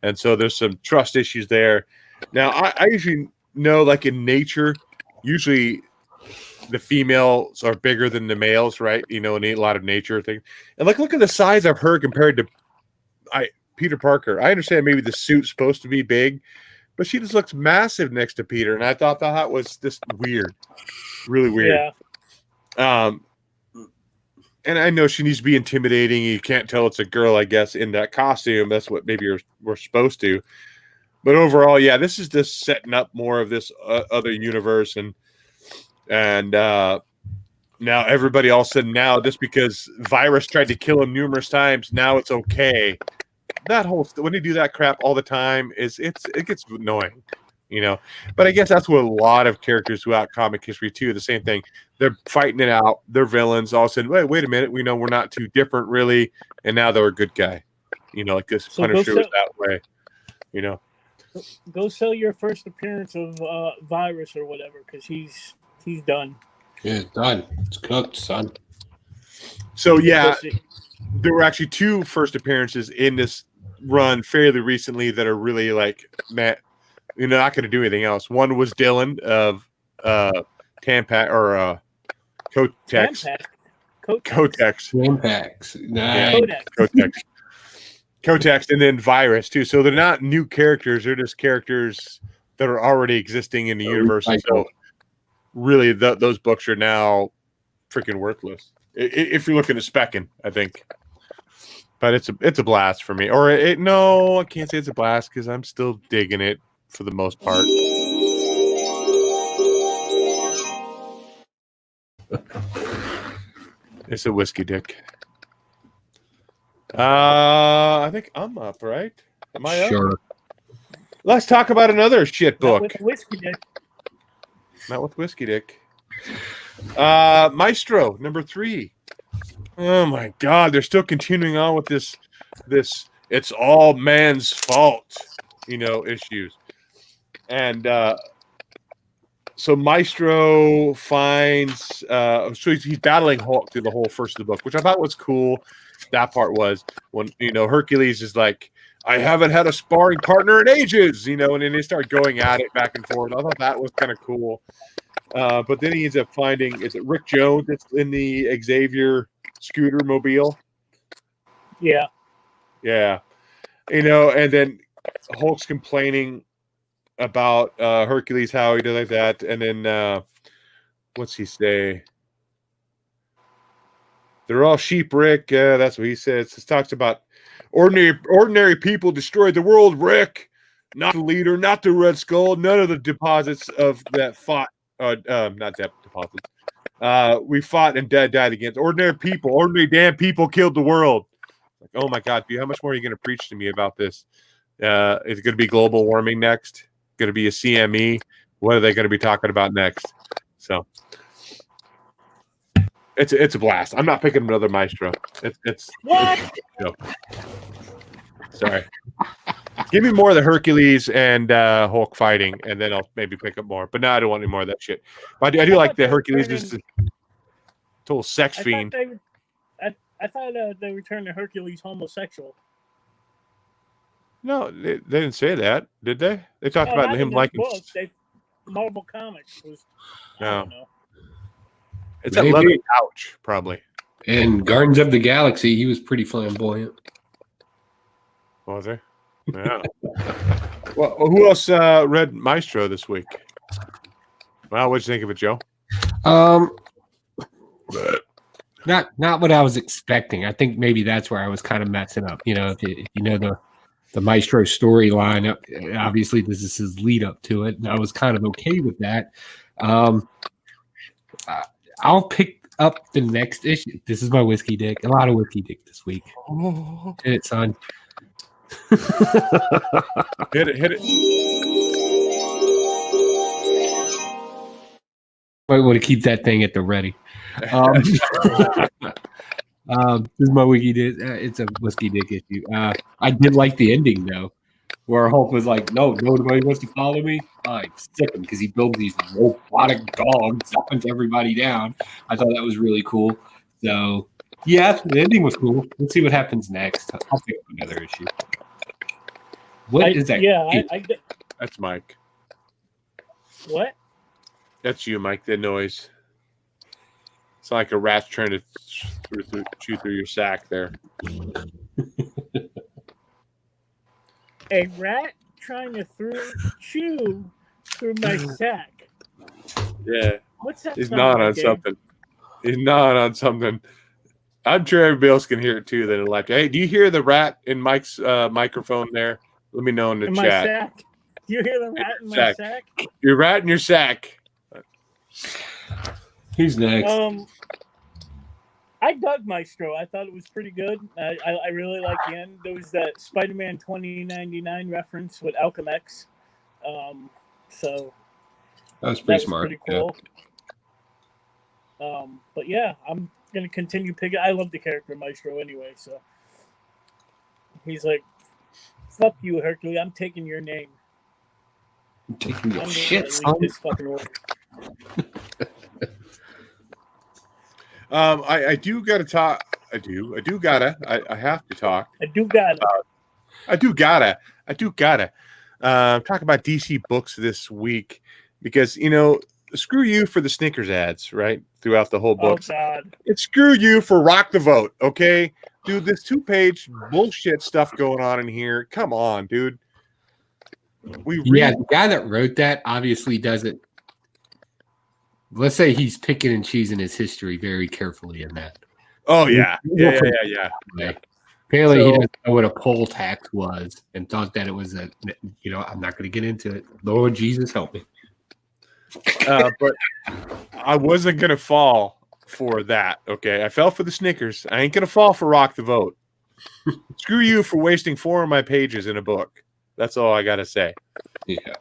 and so there's some trust issues there. Now, I usually know, like in nature, usually the females are bigger than the males, right? In a lot of nature things, and like look at the size of her compared to Peter Parker. I understand maybe the suit's supposed to be big, but she just looks massive next to Peter, and I thought that was just weird, really weird. Yeah. And I know she needs to be intimidating. You can't tell it's a girl, I guess, in that costume. That's what maybe we're supposed to. But overall, yeah, this is just setting up more of this other universe, and now everybody all of a sudden now, just because Virus tried to kill him numerous times, now it's okay. That whole when they do that crap all the time it gets annoying, But I guess that's what a lot of characters throughout comic history too. The same thing. They're fighting it out. They're villains. All of a sudden, wait a minute. We know we're not too different, really, and now they're a good guy. Like this so Punisher was that way. Go sell your first appearance of Virus or whatever, because he's done. Yeah, it's done. It's cooked, son. So yeah, there were actually 2 first appearances in this run fairly recently that are really like, man, you're not going to do anything else. One was Dylan of Tampax or Kotex. Tampax. Nice. Yeah, Kotex, and then Virus too. So they're not new characters; they're just characters that are already existing in the universe. So really, those books are now freaking worthless if you're looking at specking, I think. But it's a blast for me. Or no, I can't say it's a blast because I'm still digging it for the most part. It's a whiskey dick. I think I'm up, right? Am I up? Sure. Let's talk about another shit book. Not with whiskey dick. Not with whiskey dick. Maestro, number 3. Oh my God, they're still continuing on with this it's all man's fault, issues. And so Maestro finds so he's battling Hulk through the whole first of the book, which I thought was cool. That part was when Hercules is like, I haven't had a sparring partner in ages, and then they start going at it back and forth. I thought that was kind of cool. But then he ends up finding, is it Rick Jones that's in the Xavier scooter mobile? Yeah. And then Hulk's complaining about Hercules, how he does like that, and then what's he say? They're all sheep, Rick. That's what he says. It talks about ordinary people destroyed the world, Rick. Not the leader, not the Red Skull, none of the deposits of that fought. Not that deposits. We fought and died against ordinary people. Ordinary damn people killed the world. Like, oh my God, dude, how much more are you going to preach to me about this? Is it going to be global warming next? Going to be a CME? What are they going to be talking about next? So it's a blast. I'm not picking another Maestro. It's what? Sorry. Give me more of the Hercules and Hulk fighting, and then I'll maybe pick up more. But no, I don't want any more of that shit. But I do like the Hercules is a total sex fiend. I thought they returned the Hercules homosexual. No, they didn't say that, did they? They talked about him liking Marvel Comics was. No. I don't know. It's a leather couch, probably. In Guardians of the Galaxy, he was pretty flamboyant. Was he? Yeah. Well, who else read Maestro this week? Well, what'd you think of it, Joe? Not what I was expecting. I think maybe that's where I was kind of messing up. If you know the Maestro storyline, obviously this is his lead up to it, and I was kind of okay with that. I'll pick up the next issue. This is my whiskey dick. A lot of whiskey dick this week. Hit it, son. Hit it. Might want to keep that thing at the ready. This is my wiki dick. It's a whiskey dick issue. I did like the ending though, where Hulk was like, "No, nobody wants to follow me." Fine, stick him because he builds these robotic dogs that hunt everybody down. I thought that was really cool. So yeah, the ending was cool. Let's see what happens next. I'll pick up another issue. What is that? Yeah, That's Mike. What? That's you, Mike. The noise. It's like a rat trying to chew through your sack there. A rat trying to chew through my sack. Yeah. What's that? He's gnawing on something. He's gnawing on something. I'm sure everybody else can hear it too. Then like, hey, do you hear the rat in Mike's microphone there? Let me know in the chat. My sack. Do you hear the rat in my sack? Your rat in your sack. Who's next? I dug Maestro. I thought it was pretty good. I really like the end. There was that Spider-Man 2099 reference with Alchemex. So that was pretty smart. Pretty cool. Yeah. But yeah, I'm gonna continue picking. I love the character Maestro anyway. So he's like, "Fuck you, Hercules. I'm taking your name. I'm taking your shit, son." This fucking world. I do gotta talk. I have to talk. I do gotta. Talk about DC books this week because screw you for the Snickers ads, right? Throughout the whole book. Oh God. And screw you for Rock the Vote, okay? Dude, this 2-page bullshit stuff going on in here. Come on, dude. The guy that wrote that obviously doesn't. Let's say he's picking and choosing his history very carefully in that. Oh, yeah. Yeah. Apparently, he doesn't know what a poll tax was and thought that it was I'm not going to get into it. Lord Jesus, help me. But I wasn't going to fall for that, okay? I fell for the Snickers. I ain't going to fall for Rock the Vote. Screw you for wasting 4 of my pages in a book. That's all I got to say. Yeah.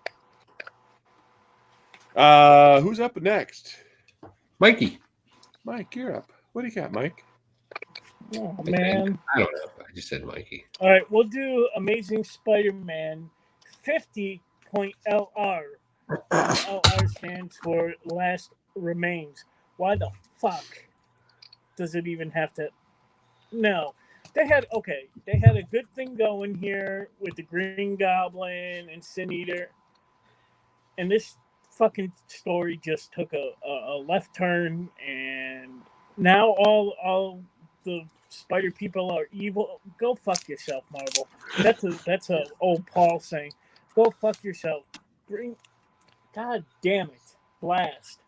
Who's up next? Mikey. Mike, you're up. What do you got, Mike? Oh, man. I don't know. I just said Mikey. All right, we'll do Amazing Spider-Man 50.LR. LR stands for Last Remains. Why the fuck does it even have to? No. They had a good thing going here with the Green Goblin and Sin Eater. And this fucking story just took a left turn, and now all the spider people are evil. Go fuck yourself, Marvel. That's a old Paul saying. Go fuck yourself. God damn it, Blast.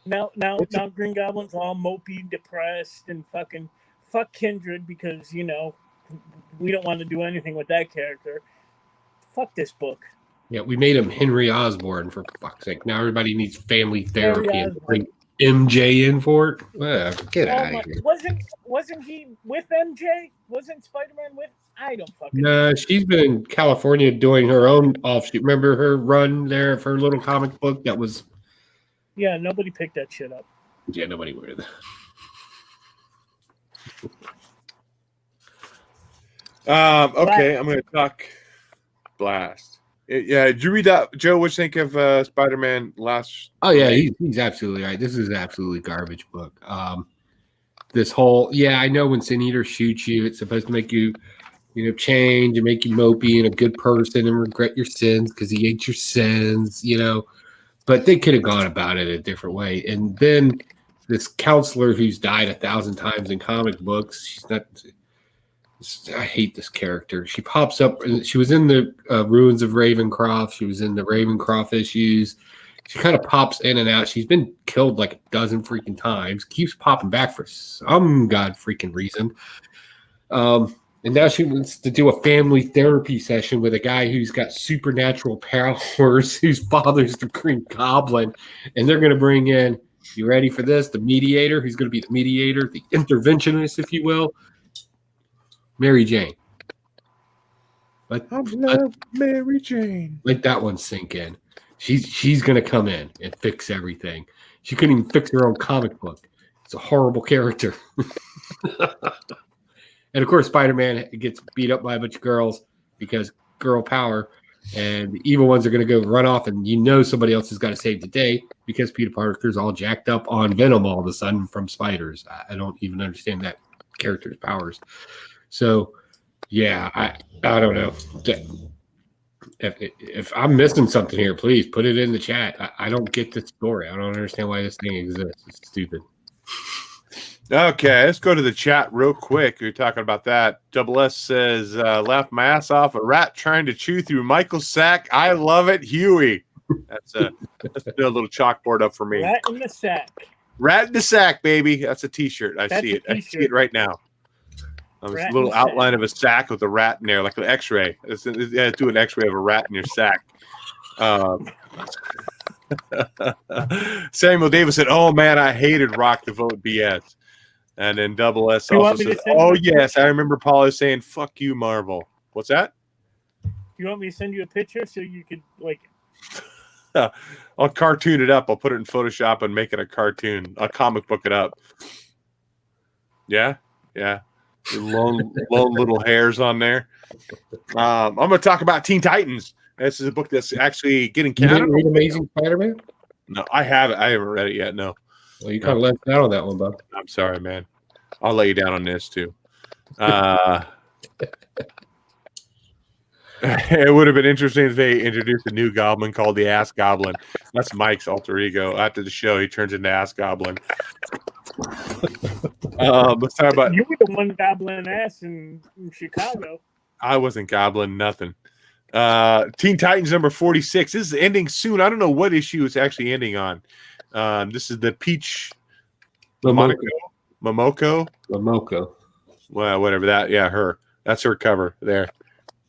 Now Green Goblin's all mopey, depressed, and fucking fuck Kindred because we don't want to do anything with that character. Fuck this book. Yeah, we made him Henry Osborn for fuck's sake. Now everybody needs family therapy and bring MJ in for it. Well, get out of here. Wasn't he with MJ? Wasn't Spider-Man with? I don't fucking know. She's been in California doing her own offshoot. Remember her run there of her little comic book that was. Yeah, nobody picked that shit up. Yeah, nobody would have. Okay, I'm going to talk Blast. Yeah, did you read that, Joe? What you think of Spider-Man Last? Oh yeah, he's absolutely right. This is an absolutely garbage book. This whole I know when Sin Eater shoots you, it's supposed to make you, change and make you mopey and a good person and regret your sins because he ate your sins, But they could have gone about it a different way. And then this counselor who's died 1,000 times in comic books, she's not. I hate this character. She pops up. She was in the Ruins of Ravencroft. She was in the Ravencroft issues. She kind of pops in and out. She's been killed like 12 freaking times. Keeps popping back for some god freaking reason. And now she wants to do a family therapy session with a guy who's got supernatural powers, whose father's the Green Goblin. And they're going to bring in, you ready for this? The mediator, who's going to be the mediator, the interventionist, if you will. Mary Jane. Let Mary Jane. Let that one sink in. She's gonna come in and fix everything. She couldn't even fix her own comic book. It's a horrible character. And of course, Spider-Man gets beat up by a bunch of girls because girl power, and the evil ones are going to go run off, and somebody else has got to save the day because Peter Parker's all jacked up on Venom all of a sudden from spiders. I don't even understand that character's powers. So, yeah, I don't know. If I'm missing something here, please put it in the chat. I don't get this story. I don't understand why this thing exists. It's stupid. Okay, let's go to the chat real quick. We're talking about that. Double S says, laughed my ass off. A rat trying to chew through Michael's sack. I love it, Huey. Let's do a little chalkboard up for me. Rat in the sack. Rat in the sack, baby. That's a T-shirt. I see it. A I see it right now. A Rat little in the outline sack. of a sack with a rat in there, like an X-ray. Do an X-ray of a rat in your sack. Samuel Davis said, "Oh man, I hated Rock the Vote BS." And then Double S also says, "Oh yes, I remember Paula saying, 'Fuck you, Marvel.'" What's that? You want me to send you a picture so you could like? I'll cartoon it up. I'll put it in Photoshop and make it a cartoon. I'll comic book it up. Yeah. Lone little hairs on there. I'm going to talk about Teen Titans. This is a book that's actually getting You counted. didn't read Amazing Spider-Man? No, I haven't. I haven't read it yet. No. Well, you kind of left out on that one, bud. I'm sorry, man. I'll lay you down on this too. It would have been interesting if they introduced a new goblin called the Ass Goblin. That's Mike's alter ego. After the show, he turns into Ass Goblin. Let's talk about. You were the one gobbling ass in Chicago. I wasn't gobbling nothing. Teen Titans number 46. This is ending soon. I don't know what issue it's actually ending on. This is the Peach Momoko. Well, whatever that. Yeah, her. That's her cover there.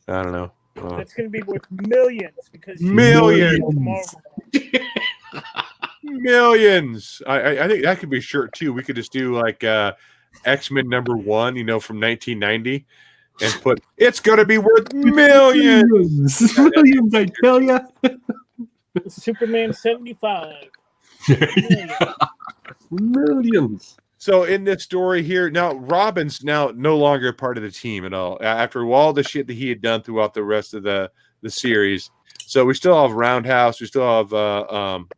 I don't know. That's going to be worth millions because millions. Millions. I think that could be a shirt too. We could just do like X-Men number 1, from 1990, and put it's going to be worth millions. Millions, I tell you. Superman 75. Millions. So in this story here, now Robin's now no longer part of the team at all. After all the shit that he had done throughout the rest of the series. So we still have Roundhouse, we still have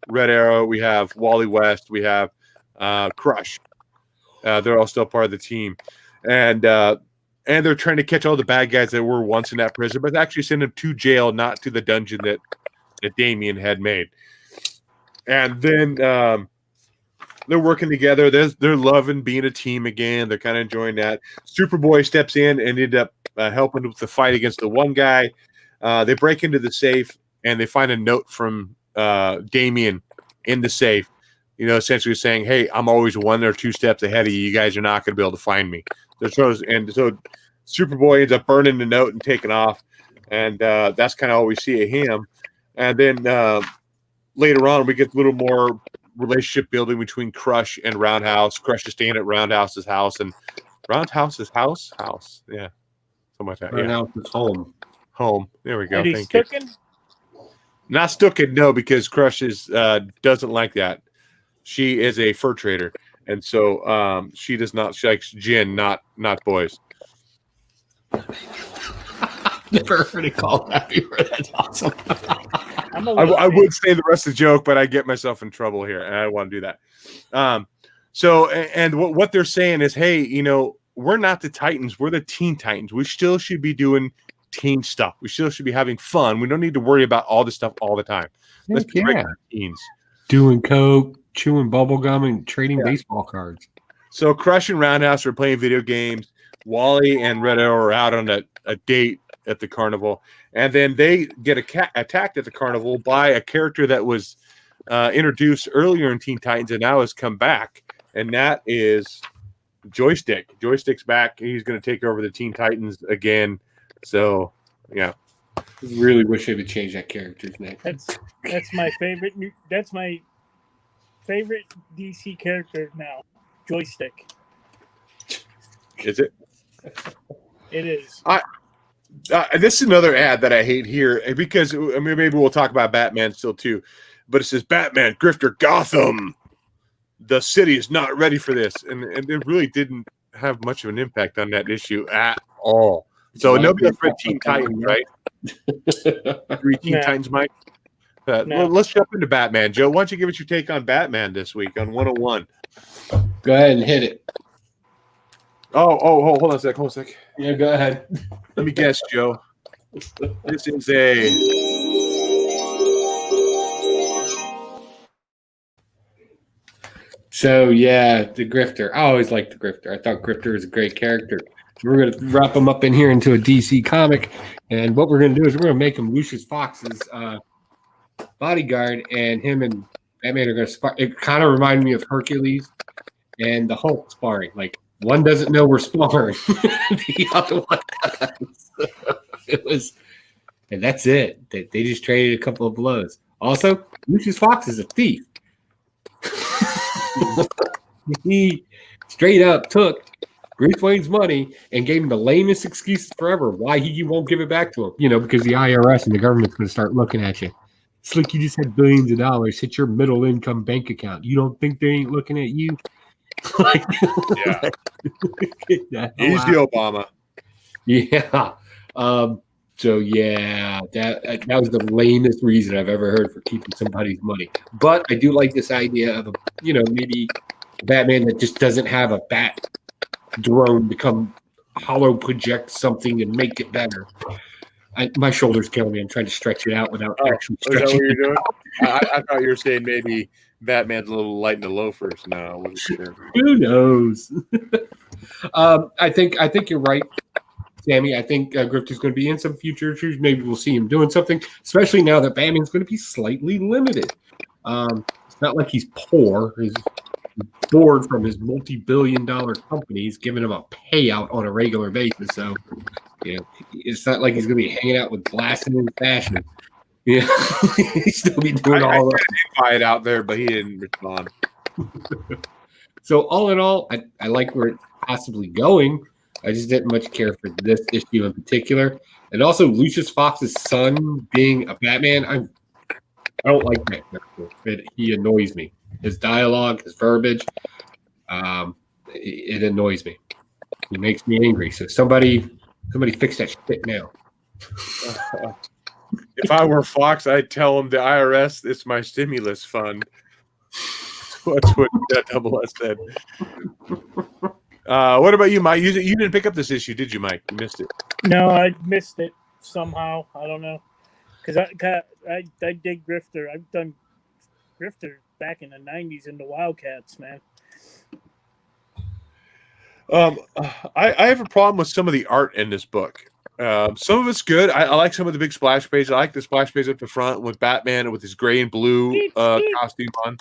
Red Arrow, we have Wally West, we have Crush. They're all still part of the team, and they're trying to catch all the bad guys that were once in that prison, but actually send them to jail, not to the dungeon that Damien had made. And then they're working together. They're loving being a team again. They're kind of enjoying that. Superboy steps in and ended up helping with the fight against the one guy. They break into the safe and they find a note from Damien in the safe, essentially saying, "Hey, I'm always 1 or 2 steps ahead of you. You guys are not going to be able to find me." So Superboy ends up burning the note and taking off. And that's kind of all we see of him. And then later on, we get a little more relationship building between Crush and Roundhouse. Crush is staying at Roundhouse's house, and Roundhouse's house. Yeah, something like that. Roundhouse's home. There we go. And he's stooking? Not stooking, no, because Crush doesn't like that. She is a fur trader, and so she does not. She likes gin, not boys. Never heard it called that before. That's awesome. I would say the rest of the joke, but I get myself in trouble here, and I don't want to do that. So what they're saying is, hey, we're not the Titans. We're the Teen Titans. We still should be doing teen stuff. We still should be having fun. We don't need to worry about all this stuff all the time. Let's be regular teens. Doing coke, chewing bubble gum, and trading baseball cards. So Crush and Roundhouse are playing video games. Wally and Red Arrow are out on a date at the carnival, and then they get attacked at the carnival by a character that was introduced earlier in Teen Titans and now has come back, and that is Joystick. Joystick's back. He's going to take over the Teen Titans again. So, yeah. I really wish they would change that character's name. That's my favorite. That's my favorite DC character now. Joystick. Is it? It is. This is another ad that I hate here because maybe we'll talk about Batman still too, but it says Batman Grifter Gotham. The city is not ready for this, and it really didn't have much of an impact on that issue at all. So nobody else read Teen Titans, right? 3 Teen Titans, Mike. Well, let's jump into Batman. Joe, why don't you give us your take on Batman this week on 101? Go ahead and hit it. Oh, hold on a sec. Yeah, go ahead. Let me guess, Joe. This is a... So, yeah, the Grifter. I always liked the Grifter. I thought Grifter was a great character. We're going to wrap him up in here into a DC comic. And what we're going to do is we're going to make him Lucius Fox's bodyguard. And him and Batman are going to spar. It kind of reminded me of Hercules and the Hulk sparring. Like, one doesn't know we're sparring. The other one does. It was, and that's it. They just traded a couple of blows. Also, Lucius Fox is a thief. He straight up took Bruce Wayne's money and gave him the lamest excuses forever why he won't give it back to him. You know, because the IRS and the government's going to start looking at you. It's like you just had billions of dollars hit your middle income bank account. You don't think they ain't looking at you? Yeah. Easy, Obama. Yeah. So yeah, that was the lamest reason I've ever heard for keeping somebody's money. But I do like this idea of maybe Batman that just doesn't have a bat drone become hollow project something and make it better. My shoulder's killing me. I'm trying to stretch it out without actually stretching. Is that what you're doing? I thought you were saying maybe Batman's a little light in the loafers. No, I wasn't sure. Who knows? I think you're right, Sammy. I think Grifter's going to be in some future issues. Maybe we'll see him doing something, especially now that Batman's going to be slightly limited. It's not like he's poor. He's bored from his multi-billion-dollar companies, giving him a payout on a regular basis. So, it's not like he's going to be hanging out with Blastin and Stashin. Yeah, he's still be doing all that. I it out there, but he didn't respond. So, all in all, I like where it's possibly going. I just didn't much care for this issue in particular. And also, Lucius Fox's son being a Batman, I don't like that character. He annoys me. His dialogue, his verbiage, it annoys me. It makes me angry. So somebody fix that shit now. If I were Fox, I'd tell him the IRS, it's my stimulus fund. That's what that double S said. What about you, Mike? You didn't pick up this issue, did you, Mike? You missed it. No, I missed it somehow. I don't know. Because I dig Grifter. I've done Grifter back in the 90s in the Wildcats, man. I have a problem with some of the art in this book. Some of it's good. I like some of the big splash pages. I like the splash page up the front with Batman with his gray and blue costume on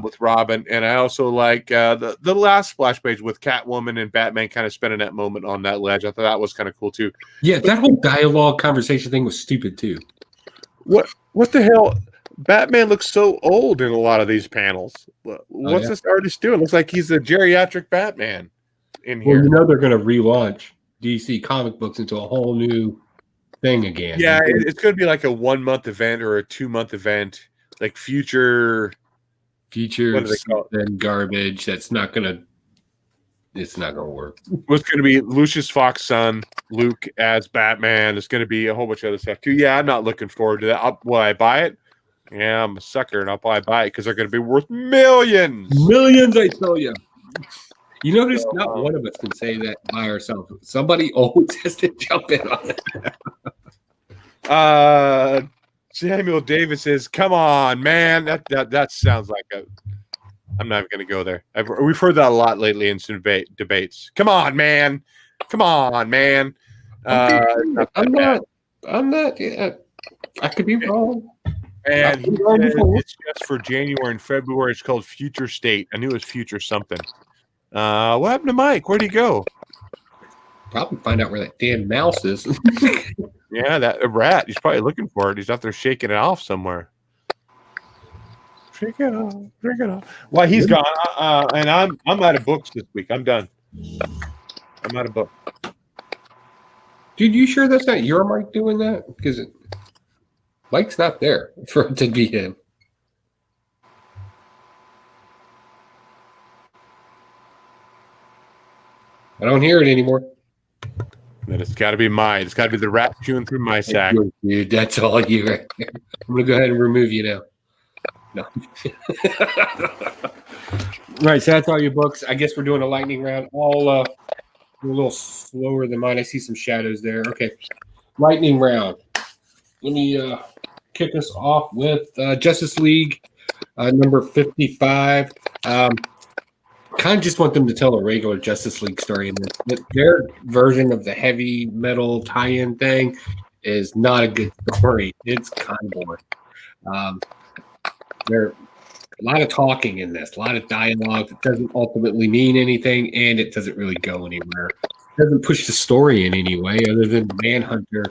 with Robin. And I also like the last splash page with Catwoman and Batman kind of spending that moment on that ledge. I thought that was kind of cool, too. Yeah, that whole dialogue conversation thing was stupid, too. What the hell? Batman looks so old in a lot of these panels. What's this artist doing? Looks like he's a geriatric Batman in here. Well, they're going to relaunch DC comic books into a whole new thing again. Yeah, it's going to be like a 1-month event or a 2-month event, like future and garbage. It's not going to work. What's going to be Lucius Fox's son, Luke, as Batman. There's going to be a whole bunch of other stuff too. Yeah, I'm not looking forward to that. Will I buy it? Yeah, I'm a sucker, and I'll probably buy it because they're going to be worth millions. Millions, I tell you. You notice not one of us can say that by ourselves. Somebody always has to jump in on it. Samuel Davis says, "Come on, man! That sounds like a." I'm not even going to go there. We've heard that a lot lately in some debates. Come on, man! Come on, man! I'm not. Yeah, I could be wrong. And he said it's just for January and February. It's called Future State. I knew it was Future something. What happened to Mike? Where'd he go? Probably find out where that damn mouse is. Yeah, that rat. He's probably looking for it. He's out there shaking it off somewhere. Shake it off. Well, he's gone. And I'm out of books this week. I'm done. I'm out of books. Dude, you sure that's not your mic doing that? Because Mike's not there for it to be him. I don't hear it anymore. Then it's got to be mine. It's got to be the rat chewing through my sack. Dude, that's all you right there. I'm going to go ahead and remove you now. No. Right, so that's all your books. I guess we're doing a lightning round. All a little slower than mine. I see some shadows there. Okay, lightning round. Let me kick us off with Justice League number 55. Kind of just want them to tell a regular Justice League story. And their version of the heavy metal tie-in thing is not a good story. It's kind of boring. There's a lot of talking in this, a lot of dialogue that doesn't ultimately mean anything, and it doesn't really go anywhere. It doesn't push the story in any way other than Manhunter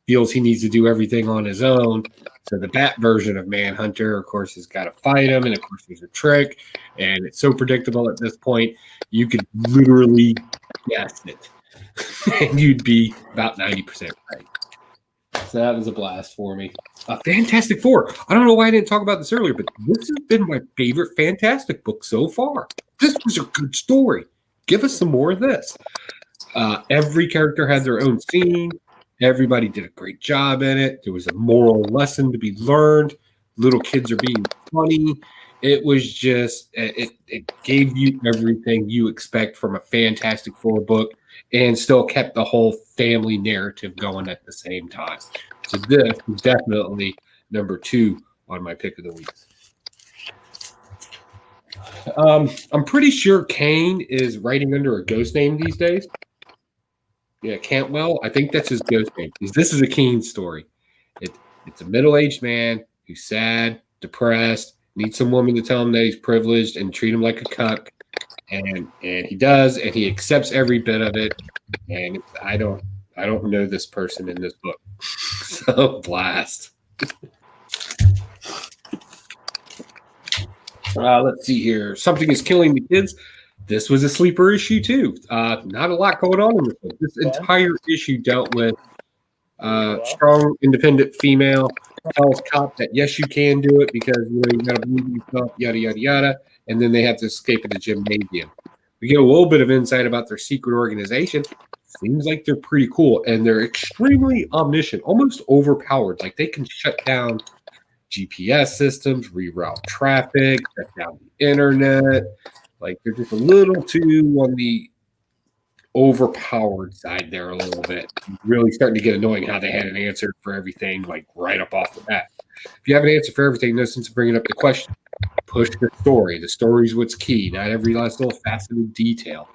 feels he needs to do everything on his own. So the Bat version of Manhunter, of course, has got to fight him, and of course there's a trick, and it's so predictable at this point, you could literally guess it, and you'd be about 90% right. So that was a blast for me. Fantastic Four. I don't know why I didn't talk about this earlier, but this has been my favorite Fantastic book so far. This was a good story. Give us some more of this. Every character had their own scene. Everybody did a great job in it. There was a moral lesson to be learned. Little kids are being funny. It was just, it gave you everything you expect from a Fantastic Four book and still kept the whole family narrative going at the same time. So this is definitely number 2 on my pick of the week. I'm pretty sure Kane is writing under a ghost name these days. Yeah, Cantwell. I think that's his ghost name. This is a Kane story. It's a middle-aged man who's sad, depressed, needs some woman to tell him that he's privileged and treat him like a cuck. And he does, and he accepts every bit of it. And I don't know this person in this book. So blast. Let's see here. Something is killing the kids. This was a sleeper issue too. Not a lot going on in this book. This entire issue dealt with strong, independent female tells cop that yes, you can do it because you got to believe in yourself, yada yada yada, and then they have to escape in the gymnasium. We get a little bit of insight about their secret organization. Seems like they're pretty cool, and they're extremely omniscient, almost overpowered. Like they can shut down GPS systems, reroute traffic, shut down the internet. Like they're just a little too on the overpowered side there a little bit. Really starting to get annoying how they had an answer for everything, like right up off the bat. If you have an answer for everything, no sense of bringing up the question. Push the story. The story's what's key, not every last little faceted detail.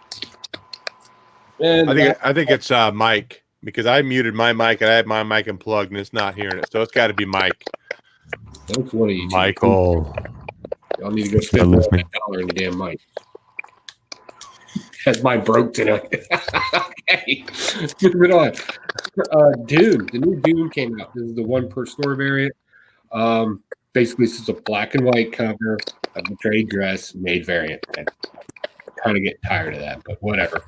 And I think it's Mike, because I muted my mic and I had my mic unplugged and it's not hearing it. So it's got to be Mike. That's one of you. Michael. Y'all need to go spend $1 in the damn mic. As mine broke tonight. Okay, moving on. Dune. The new Dune came out. This is the 1 per store variant. Basically, this is a black and white cover of the trade dress made variant. I kind of get tired of that, but whatever.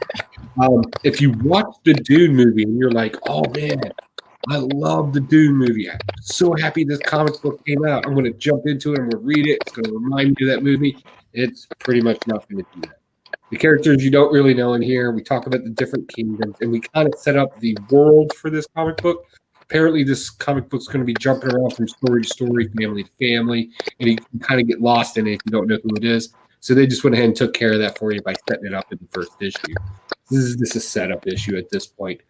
If you watch the Dune movie and you're like, oh man, I love the Dune movie. I'm so happy this comic book came out. I'm going to jump into it. I'm going to read it. It's going to remind me of that movie. It's pretty much not going to do that. The characters you don't really know in here. We talk about the different kingdoms, and we kind of set up the world for this comic book. Apparently, this comic book's going to be jumping around from story to story, family to family, and you can kind of get lost in it if you don't know who it is. So they just went ahead and took care of that for you by setting it up in the first issue. This is a setup issue at this point.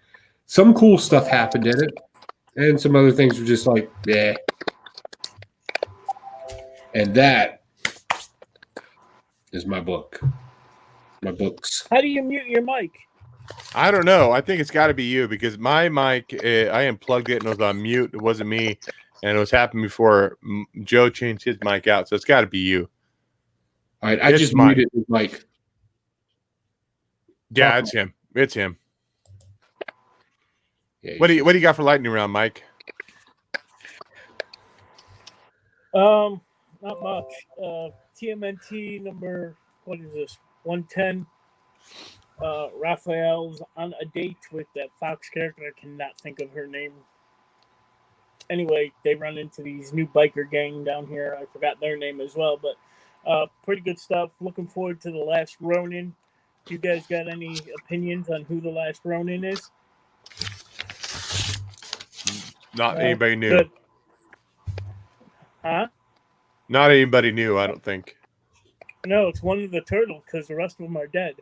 Some cool stuff happened in it, and some other things were just like, yeah. And that is my book. My books. How do you mute your mic? I don't know. I think it's got to be you because my mic, I unplugged it and it was on mute. It wasn't me, and it was happening before Joe changed his mic out. So it's got to be you. All right, I just muted his mic. Yeah, it's him. It's him. Yeah, what do you got for lightning round, Mike? Not much. TMNT number, what is this? 110. Raphael's on a date with that Fox character. I cannot think of her name. Anyway, they run into these new biker gang down here. I forgot their name as well, but pretty good stuff. Looking forward to The Last Ronin. You guys got any opinions on who The Last Ronin is? Not anybody new. Good. Huh? Not anybody new, I don't think. No, it's one of the turtles because the rest of them are dead.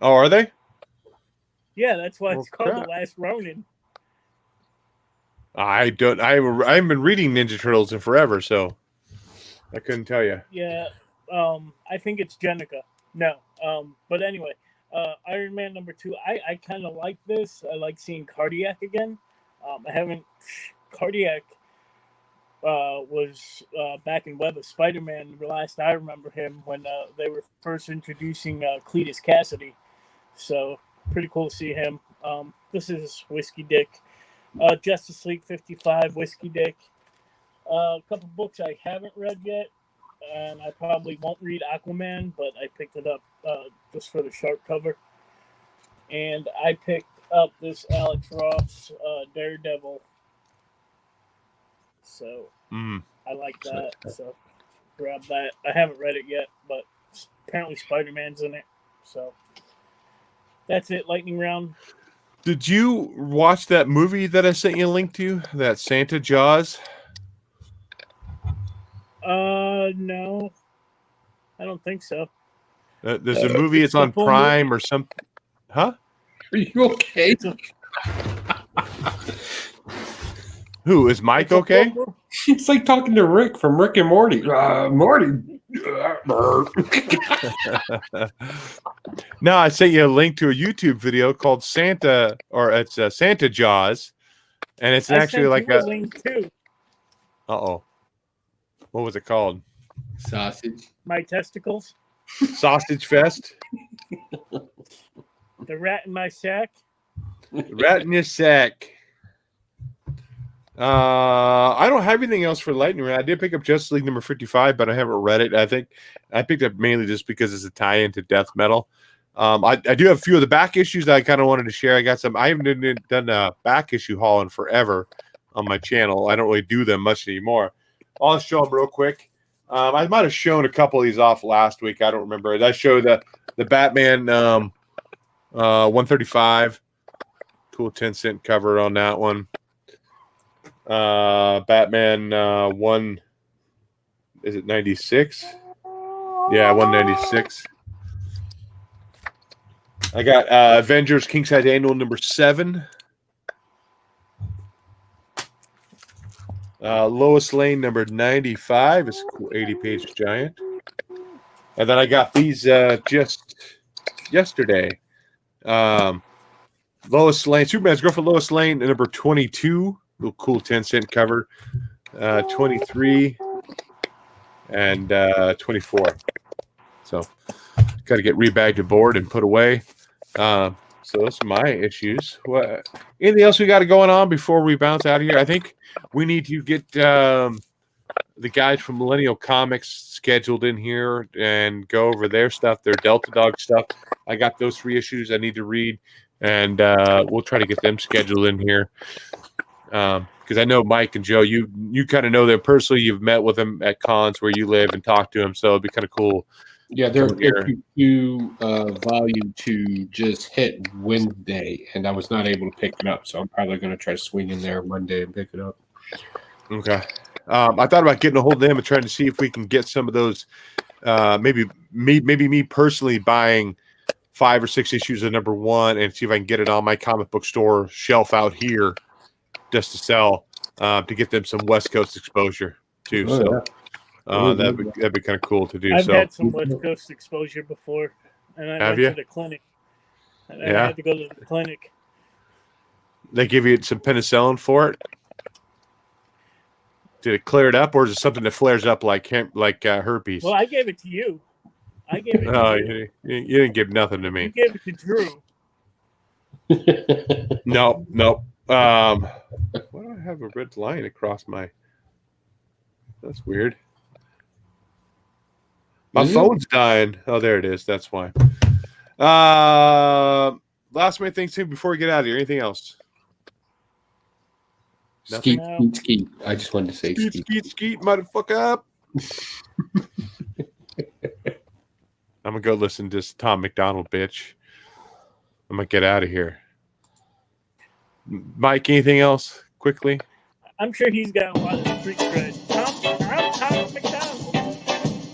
Oh, are they? Yeah, that's why it's called The Last Ronin. I haven't been reading Ninja Turtles in forever, so I couldn't tell you. Yeah, I think it's Jenica. No, but anyway, Iron Man #2. I kind of like this. I like seeing Cardiac again. Cardiac was back in Web of Spider-Man. The last I remember him when they were first introducing Cletus Cassidy. So pretty cool to see him. This is Whiskey Dick. Justice League 55, Whiskey Dick. A couple books I haven't read yet, and I probably won't read Aquaman, but I picked it up just for the sharp cover. And I picked up this Alex Ross Daredevil. So I like that. So grab that. I haven't read it yet, but apparently Spider-Man's in it. So that's it. Lightning round. Did you watch that movie that I sent you a link to? That Santa Jaws? No. I don't think so. There's a movie. It's on Prime or something. Huh? Are you okay? Who is Mike? Okay. It's like talking to Rick from Rick and Morty. Morty. No, I sent you a link to a YouTube video called Santa, or it's Santa Jaws, and it's actually like a link too. Uh-oh. What was it called? Sausage. My testicles. Sausage Fest. The rat in my sack. Rat in your sack. I don't have anything else for Lightning Round. I did pick up Justice League #55, but I haven't read it. I think I picked up mainly just because it's a tie-in to death metal. I do have a few of the back issues that I kind of wanted to share. I haven't done a back issue haul in forever on my channel. I don't really do them much anymore. I'll show them real quick. I might have shown a couple of these off last week. I don't remember. I showed the Batman 135. Cool 10-cent cover on that one. Batman 1, is it 96? Yeah, 196. I got Avengers King Size Annual #7. Lois Lane #95. It's a cool 80-page giant. And then I got these just yesterday. Lois Lane, Superman's Girlfriend Lois Lane, #22. Little cool 10-cent cover. 23 and 24. So got to get rebagged aboard and put away. So those are my issues. What? Anything else we got going on before we bounce out of here? I think we need to get the guys from Millennial Comics scheduled in here and go over their stuff, their Delta Dog stuff. I got those 3 issues I need to read, and we'll try to get them scheduled in here. Because I know Mike and Joe, you kind of know them personally. You've met with them at cons where you live and talked to them, so it'd be kind of cool. Yeah, they're volume 2 just hit Wednesday, and I was not able to pick it up, so I'm probably going to try to swing in there Monday and pick it up. Okay. I thought about getting a hold of them and trying to see if we can get some of those. Maybe me personally buying 5 or 6 issues of #1 and see if I can get it on my comic book store shelf out here just to sell to get them some West Coast exposure too. That'd be kind of cool to do. I've had some West Coast exposure before, and I went to the clinic. And I had to go to the clinic. They give you some penicillin for it. Did it clear it up, or is it something that flares up like herpes? Well, I gave it to you. I gave it to you. You didn't give nothing to me. You gave it to Drew. No. Why do I have a red line across my... That's weird. My phone's dying. Oh, there it is. That's why. Last minute things too before we get out of here. Anything else? Skeet, skeet. I just wanted to say skeet, motherfucker. I'm gonna go listen to this Tom McDonald bitch. I'm gonna get out of here. Mike, anything else quickly? I'm sure he's got a lot of street cred. Tom